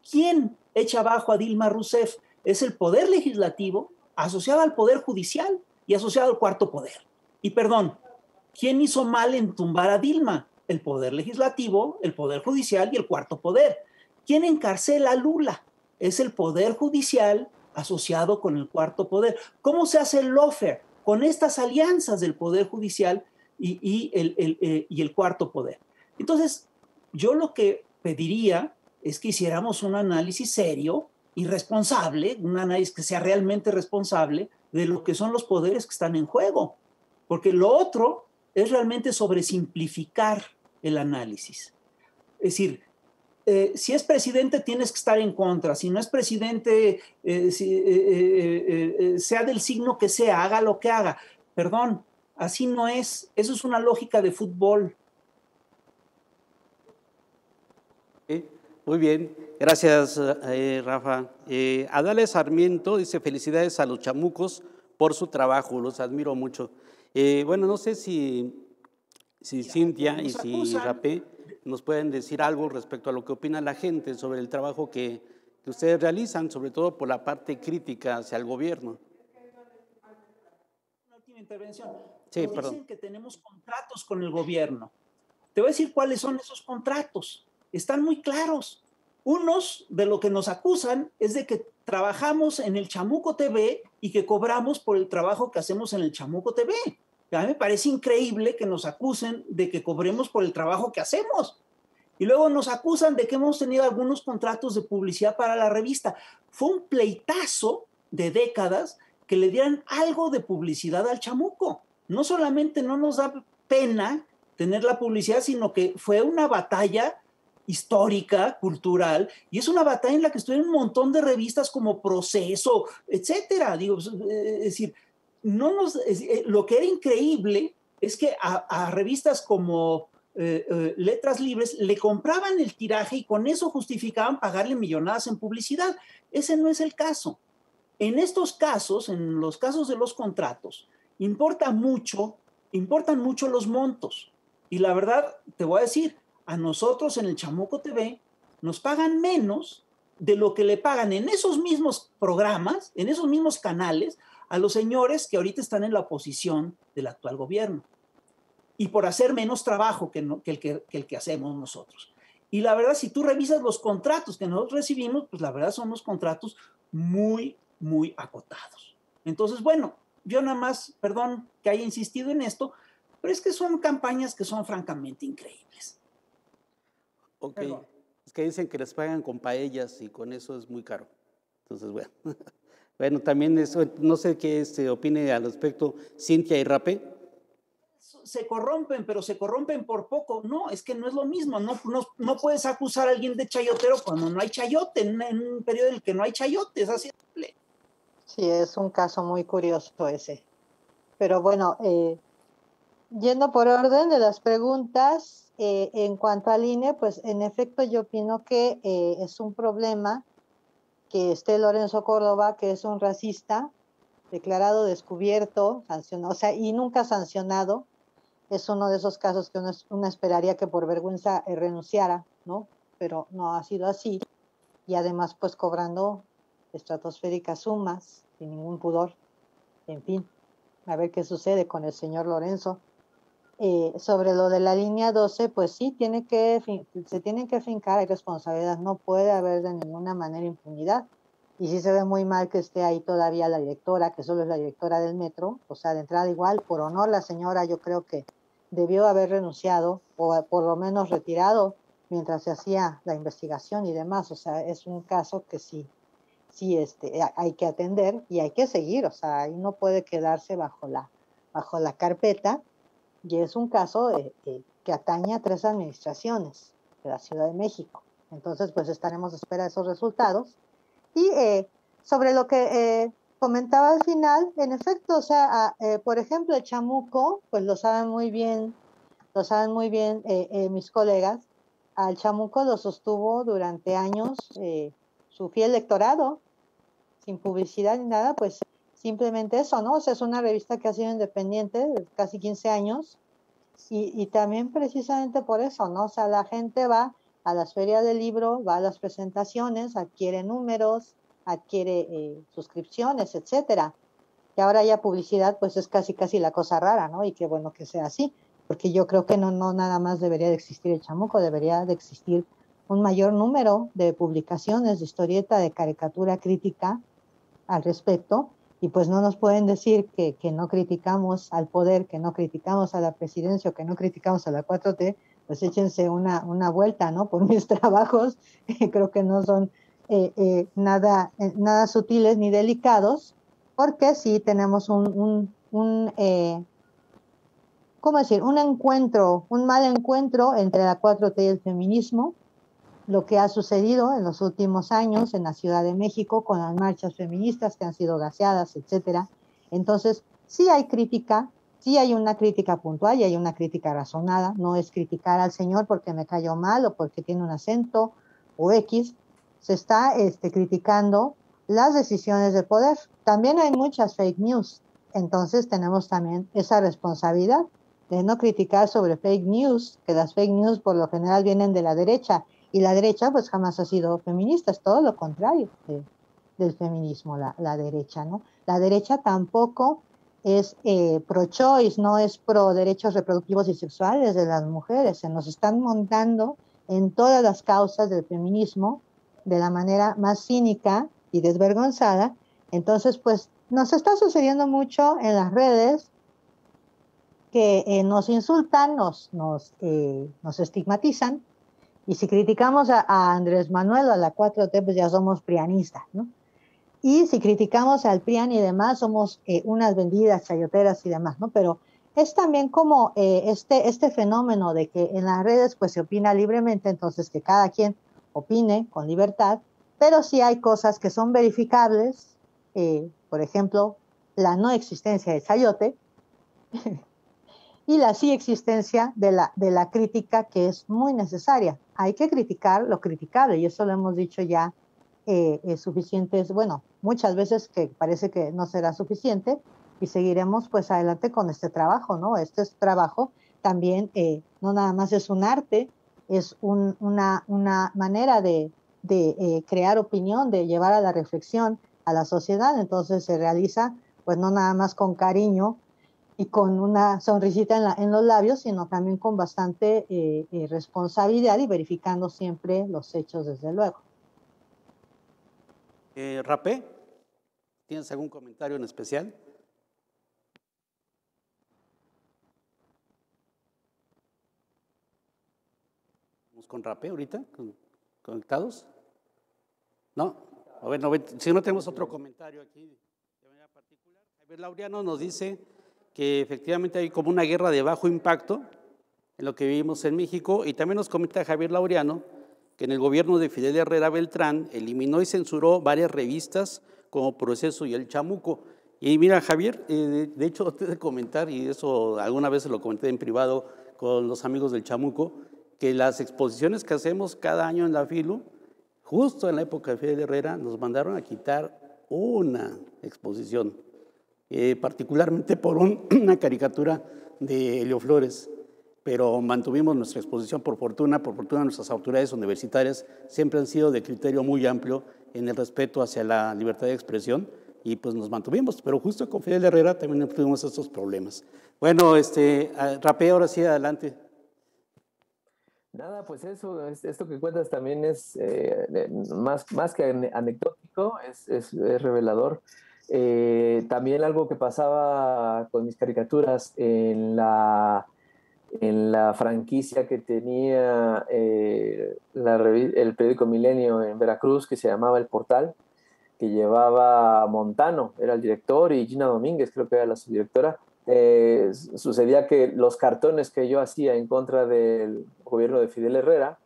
¿Quién echa abajo a Dilma Rousseff? Es el poder legislativo asociado al poder judicial y asociado al cuarto poder. Y perdón, ¿quién hizo mal en tumbar a Dilma? El poder legislativo, el poder judicial y el cuarto poder. ¿Quién encarcela a Lula? Es el poder judicial asociado con el cuarto poder. ¿Cómo se hace el lawfare? Con estas alianzas del poder judicial y el cuarto poder. Entonces, yo lo que pediría es que hiciéramos un análisis serio y responsable, un análisis que sea realmente responsable de lo que son los poderes que están en juego. Porque lo otro es realmente sobresimplificar el análisis. Es decir, si es presidente tienes que estar en contra, si no es presidente, sea del signo que sea, haga lo que haga. Perdón, así no es, eso es una lógica de fútbol. Muy bien, gracias Rafa. Adale Sarmiento dice felicidades a los chamucos por su trabajo, los admiro mucho. Bueno, no sé si Cintia y si Rapé nos pueden decir algo respecto a lo que opina la gente sobre el trabajo que ustedes realizan, sobre todo por la parte crítica hacia el gobierno. Una última intervención. Sí, nos perdón. Dicen que tenemos contratos con el gobierno. Te voy a decir cuáles son esos contratos. Están muy claros. Unos de lo que nos acusan es de que trabajamos en el Chamuco TV y que cobramos por el trabajo que hacemos en el Chamuco TV. A mí me parece increíble que nos acusen de que cobremos por el trabajo que hacemos. Y luego nos acusan de que hemos tenido algunos contratos de publicidad para la revista. Fue un pleitazo de décadas que le dieran algo de publicidad al Chamuco. No solamente no nos da pena tener la publicidad, sino que fue una batalla histórica, cultural, y es una batalla en la que estuvieron un montón de revistas como Proceso, etcétera. Digo, es decir, lo que era increíble es que a revistas como letras libres, le compraban el tiraje y con eso justificaban pagarle millonadas en publicidad. Ese no es el caso. En estos casos, en los casos de los contratos, importan mucho los montos. Y la verdad, te voy a decir, a nosotros en el Chamuco TV nos pagan menos de lo que le pagan en esos mismos programas, en esos mismos canales, a los señores que ahorita están en la oposición del actual gobierno. Y por hacer menos trabajo que el que hacemos nosotros. Y la verdad, si tú revisas los contratos que nosotros recibimos, pues la verdad son unos contratos muy, muy acotados. Entonces, bueno, yo nada más, perdón que haya insistido en esto, pero es que son campañas que son francamente increíbles. Ok, perdón. Es que dicen que les pagan con paellas y con eso es muy caro. Entonces, bueno, bueno, también eso, no sé qué opine al respecto Cintia y Rapé. Se corrompen, pero se corrompen por poco. No, es que no es lo mismo. No puedes acusar a alguien de chayotero cuando no hay chayote, en un periodo en el que no hay chayote, es así. Sí, es un caso muy curioso ese. Pero bueno, yendo por orden de las preguntas, en cuanto al INE, pues en efecto yo opino que es un problema que esté Lorenzo Córdoba, que es un racista, declarado, descubierto, sancionado, o sea, y nunca sancionado. Es uno de esos casos que uno esperaría que por vergüenza renunciara, ¿no? Pero no ha sido así. Y además, pues cobrando estratosféricas sumas, sin ningún pudor. En fin, a ver qué sucede con el señor Lorenzo. Sobre lo de la línea 12, pues sí, se tienen que fincar, hay responsabilidad, no puede haber de ninguna manera impunidad. Y sí se ve muy mal que esté ahí todavía la directora, que solo es la directora del metro, o sea, de entrada igual, por honor la señora, yo creo que debió haber renunciado o por lo menos retirado mientras se hacía la investigación y demás. O sea, es un caso que sí hay que atender y hay que seguir. O sea, ahí no puede quedarse bajo la carpeta. Y es un caso que atañe a 3 administraciones de la Ciudad de México. Entonces, pues estaremos a espera de esos resultados. Y sobre lo que comentaba al final, en efecto, o sea, por ejemplo, el Chamuco, pues lo saben muy bien mis colegas. Al Chamuco lo sostuvo durante años su fiel lectorado, sin publicidad ni nada, pues simplemente eso, ¿no? O sea, es una revista que ha sido independiente de casi 15 años y también precisamente por eso, ¿no? O sea, la gente va a las ferias del libro, va a las presentaciones, adquiere números, adquiere suscripciones, etcétera. Y ahora ya publicidad, pues es casi la cosa rara, ¿no? Y qué bueno que sea así, porque yo creo que no nada más debería de existir el Chamuco, debería de existir un mayor número de publicaciones de historieta, de caricatura crítica al respecto, y pues no nos pueden decir que no criticamos al poder, que no criticamos a la presidencia o que no criticamos a la 4T, pues échense una vuelta, ¿no? Por mis trabajos, creo que no son nada sutiles ni delicados, porque sí tenemos ¿cómo decir? Un mal encuentro entre la 4T y el feminismo, lo que ha sucedido en los últimos años en la Ciudad de México con las marchas feministas que han sido gaseadas, etcétera. Entonces, sí hay crítica, sí hay una crítica puntual y hay una crítica razonada. No es criticar al señor porque me cayó mal o porque tiene un acento o X. Se está criticando las decisiones de poder. También hay muchas fake news. Entonces, tenemos también esa responsabilidad de no criticar sobre fake news, que las fake news por lo general vienen de la derecha. Y la derecha pues jamás ha sido feminista, es todo lo contrario del feminismo, la derecha, ¿no? La derecha tampoco es pro-choice, no es pro derechos reproductivos y sexuales de las mujeres. Se nos están montando en todas las causas del feminismo de la manera más cínica y desvergonzada. Entonces, pues nos está sucediendo mucho en las redes que nos insultan, nos estigmatizan. Y si criticamos a Andrés Manuel o a la 4T, pues ya somos prianistas, ¿no? Y si criticamos al PRIAN y demás, somos unas vendidas, chayoteras y demás, ¿no? Pero es también como este fenómeno de que en las redes pues se opina libremente, entonces que cada quien opine con libertad, pero sí hay cosas que son verificables, por ejemplo, la no existencia de chayote, y la sí existencia de la crítica, que es muy necesaria. Hay que criticar lo criticable, y eso lo hemos dicho ya suficientes, bueno, muchas veces, que parece que no será suficiente, y seguiremos pues adelante con este trabajo, ¿no? Este es trabajo también, no nada más es un arte, es una manera de crear opinión, de llevar a la reflexión a la sociedad. Entonces se realiza pues no nada más con cariño y con una sonrisita en los labios, sino también con bastante responsabilidad, y verificando siempre los hechos, desde luego. Rapé, ¿tienes algún comentario en especial? ¿Estamos con Rapé ahorita? ¿Conectados? ¿No? Bueno, si no tenemos otro comentario aquí de manera particular. Javier Laureano nos dice que efectivamente hay como una guerra de bajo impacto en lo que vivimos en México, y también nos comenta Javier Laureano que en el gobierno de Fidel Herrera Beltrán eliminó y censuró varias revistas como Proceso y El Chamuco. Y mira, Javier, de hecho, antes de comentar, y eso alguna vez se lo comenté en privado con los amigos del Chamuco, que las exposiciones que hacemos cada año en la FILU, justo en la época de Fidel Herrera, nos mandaron a quitar una exposición, particularmente por una caricatura de Helio Flores, pero mantuvimos nuestra exposición por fortuna nuestras autoridades universitarias siempre han sido de criterio muy amplio en el respeto hacia la libertad de expresión, y pues nos mantuvimos, pero justo con Fidel Herrera también tuvimos estos problemas. Bueno, Rapé, ahora sí, adelante. Nada, pues eso, esto que cuentas también es más que anecdótico, es revelador. También algo que pasaba con mis caricaturas en la franquicia que tenía el periódico Milenio en Veracruz, que se llamaba El Portal, que llevaba Montano, era el director, y Gina Domínguez creo que era la subdirectora. Sucedía que los cartones que yo hacía en contra del gobierno de Fidel Herrera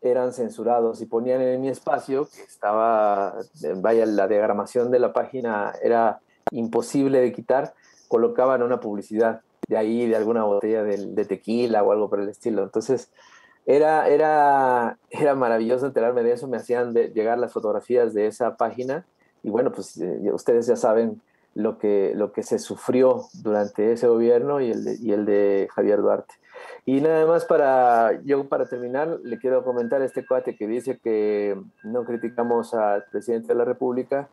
eran censurados, y ponían en mi espacio, que estaba, vaya, la diagramación de la página era imposible de quitar, colocaban una publicidad de ahí, de alguna botella de tequila o algo por el estilo. Entonces era maravilloso enterarme de eso. Me hacían llegar las fotografías de esa página, y bueno, pues ustedes ya saben lo que se sufrió durante ese gobierno y el de Javier Duarte. Y nada más para terminar, le quiero comentar a este cuate que dice que no criticamos al presidente de la República,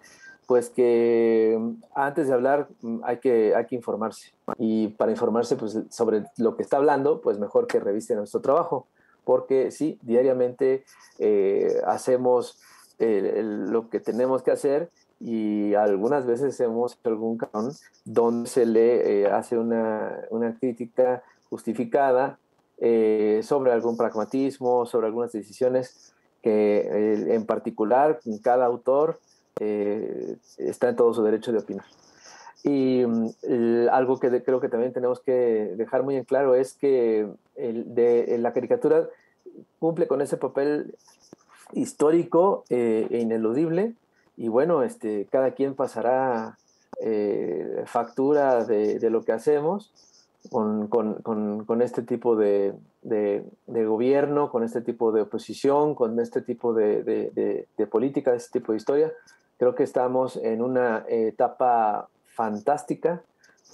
pues que antes de hablar hay que informarse, y para informarse pues sobre lo que está hablando, pues mejor que revise nuestro trabajo, porque sí, diariamente hacemos lo que tenemos que hacer, y algunas veces hemos hecho algún cabrón donde se le hace una crítica justificada sobre algún pragmatismo, sobre algunas decisiones que en particular cada autor está en todo su derecho de opinar. Y algo que creo que también tenemos que dejar muy en claro es que la caricatura cumple con ese papel histórico e ineludible, y bueno, cada quien pasará factura de lo que hacemos con este tipo de gobierno, con este tipo de oposición, con este tipo de política, este tipo de historia. Creo que estamos en una etapa fantástica.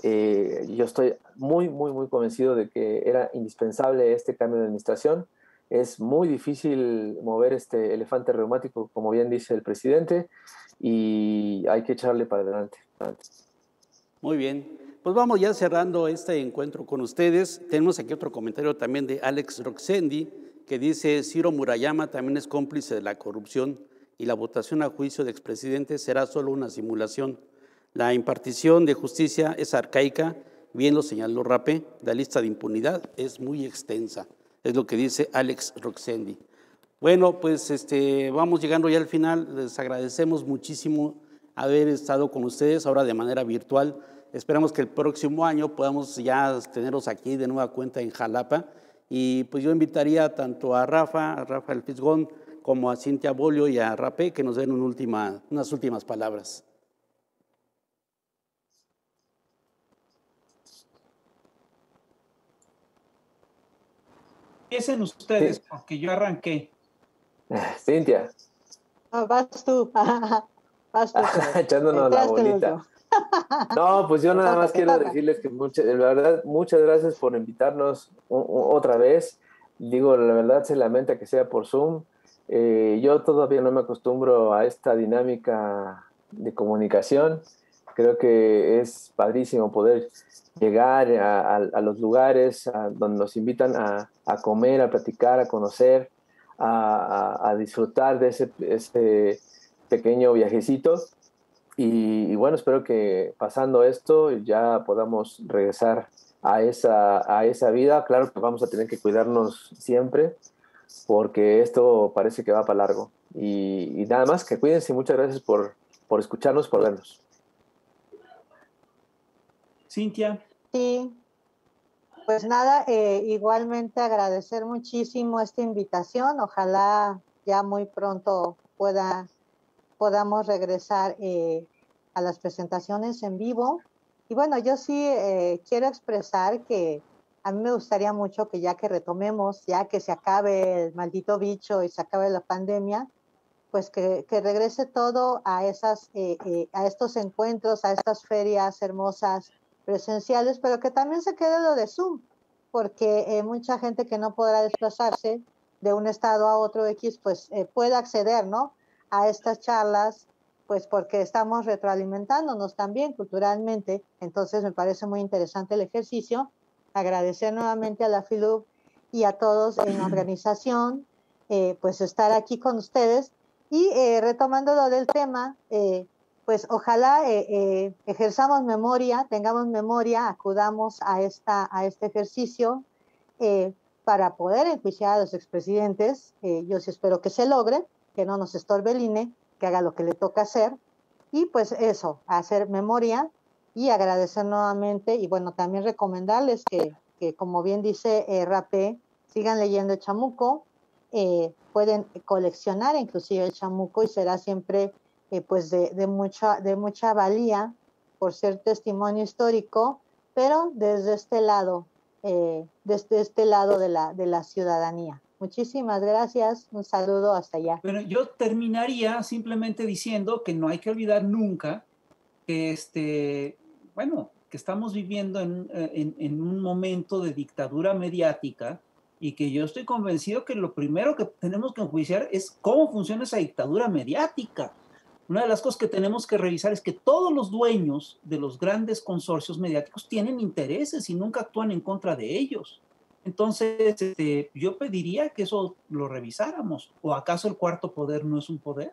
Yo estoy muy, muy, muy convencido de que era indispensable este cambio de administración. Es muy difícil mover este elefante reumático, como bien dice el presidente, y hay que echarle para adelante. Muy bien, pues vamos ya cerrando este encuentro con ustedes. Tenemos aquí otro comentario también de Alex Roxendi, que dice: Ciro Murayama también es cómplice de la corrupción, y la votación a juicio de expresidentes será solo una simulación. La impartición de justicia es arcaica, bien lo señaló Rapé, la lista de impunidad es muy extensa. Es lo que dice Alex Roxendi. Bueno, pues vamos llegando ya al final. Les agradecemos muchísimo haber estado con ustedes ahora de manera virtual. Esperamos que el próximo año podamos ya tenerlos aquí de nueva cuenta en Jalapa. Y pues yo invitaría tanto a Rafael Fisgón, como a Cintia Bolio y a Rapé, que nos den unas últimas palabras. Empiecen ustedes, porque yo arranqué. Cintia. Vas tú. Vas tú. Echándonos la bolita. No, pues yo nada más quiero decirles que de verdad, muchas gracias por invitarnos otra vez. Digo, la verdad se lamenta que sea por Zoom. Yo todavía no me acostumbro a esta dinámica de comunicación. Creo que es padrísimo poder llegar a los lugares donde nos invitan a comer, a platicar, a conocer, a disfrutar de ese pequeño viajecito. Y bueno, espero que pasando esto ya podamos regresar a esa vida. Claro que vamos a tener que cuidarnos siempre porque esto parece que va para largo. Y nada más, que cuídense y muchas gracias por escucharnos, por vernos. Cintia. Sí, pues nada, igualmente agradecer muchísimo esta invitación. Ojalá ya muy pronto podamos regresar a las presentaciones en vivo. Y bueno, yo sí quiero expresar que a mí me gustaría mucho que ya que retomemos, ya que se acabe el maldito bicho y se acabe la pandemia, pues que regrese todo a estos encuentros, a estas ferias hermosas presenciales, pero que también se quede lo de Zoom, porque mucha gente que no podrá desplazarse de un estado a otro X, pues puede acceder, ¿no?, a estas charlas, pues porque estamos retroalimentándonos también culturalmente. Entonces me parece muy interesante el ejercicio. Agradecer nuevamente a la FILUB y a todos en la organización, pues estar aquí con ustedes. Y retomando lo del tema, pues ojalá ejerzamos memoria, tengamos memoria, acudamos a este ejercicio para poder enjuiciar a los expresidentes. Yo sí espero que se logre, que no nos estorbe el INE, que haga lo que le toca hacer. Y pues eso, hacer memoria y agradecer nuevamente. Y bueno, también recomendarles que como bien dice Rapé, sigan leyendo el Chamuco. Pueden coleccionar inclusive el Chamuco y será siempre pues de mucha valía por ser testimonio histórico, pero desde este lado de la ciudadanía. Muchísimas gracias, un saludo hasta allá. Bueno, yo terminaría simplemente diciendo que no hay que olvidar nunca que que estamos viviendo en un momento de dictadura mediática, y que yo estoy convencido que lo primero que tenemos que enjuiciar es cómo funciona esa dictadura mediática. Una de las cosas que tenemos que revisar es que todos los dueños de los grandes consorcios mediáticos tienen intereses y nunca actúan en contra de ellos. Entonces, yo pediría que eso lo revisáramos. ¿O acaso el cuarto poder no es un poder?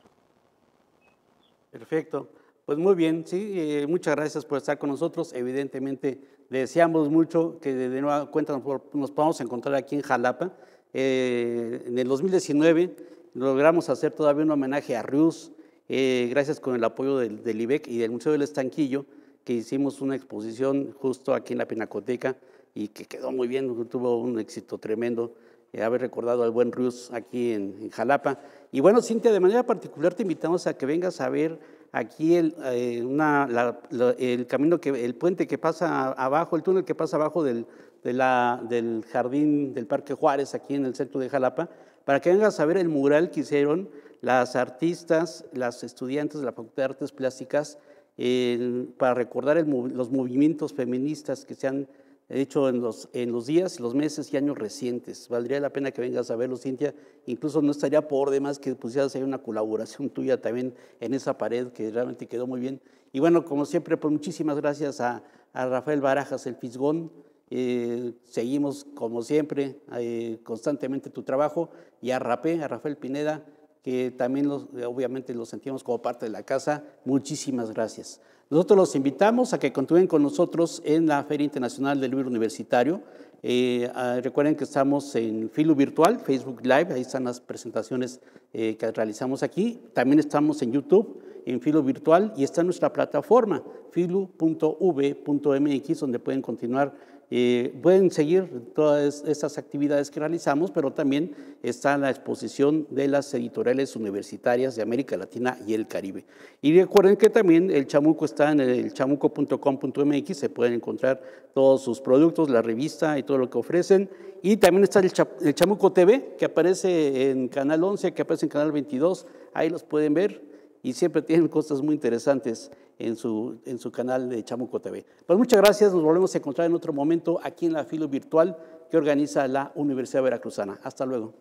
Perfecto. Pues muy bien, sí, muchas gracias por estar con nosotros. Evidentemente, deseamos mucho que de nueva cuenta nos podamos encontrar aquí en Jalapa. En el 2019 logramos hacer todavía un homenaje a Rius, gracias con el apoyo del IBEC y del Museo del Estanquillo, que hicimos una exposición justo aquí en la Pinacoteca y que quedó muy bien, tuvo un éxito tremendo. Haber recordado al buen Rius aquí en Jalapa. Y bueno, Cintia, de manera particular te invitamos a que vengas a ver aquí el camino, el puente que pasa abajo, el túnel que pasa abajo del jardín del Parque Juárez, aquí en el centro de Jalapa, para que vengas a ver el mural que hicieron las artistas, las estudiantes de la Facultad de Artes Plásticas, para recordar los movimientos feministas que se han hecho en los días, los meses y años recientes. Valdría la pena que vengas a verlo, Cintia. Incluso no estaría por demás que pusieras ahí una colaboración tuya también en esa pared, que realmente quedó muy bien. Y bueno, como siempre, pues muchísimas gracias a Rafael Barajas, el Fisgón. Seguimos, como siempre, constantemente tu trabajo, y a Rafael Pineda, que también obviamente lo sentimos como parte de la casa. Muchísimas gracias. Nosotros los invitamos a que continúen con nosotros en la Feria Internacional del Libro Universitario. Recuerden que estamos en Filu Virtual, Facebook Live, ahí están las presentaciones que realizamos aquí. También estamos en YouTube, en Filu Virtual, y está nuestra plataforma, filu.v.mx, donde pueden continuar Pueden seguir todas estas actividades que realizamos, pero también está la exposición de las editoriales universitarias de América Latina y el Caribe. Y recuerden que también el Chamuco está en el chamuco.com.mx, se pueden encontrar todos sus productos, la revista y todo lo que ofrecen. Y también está el Chamuco TV, que aparece en Canal 11, que aparece en Canal 22, ahí los pueden ver y siempre tienen cosas muy interesantes en su canal de Chamuco TV. Pues muchas gracias, nos volvemos a encontrar en otro momento aquí en la Filo Virtual que organiza la Universidad Veracruzana. Hasta luego.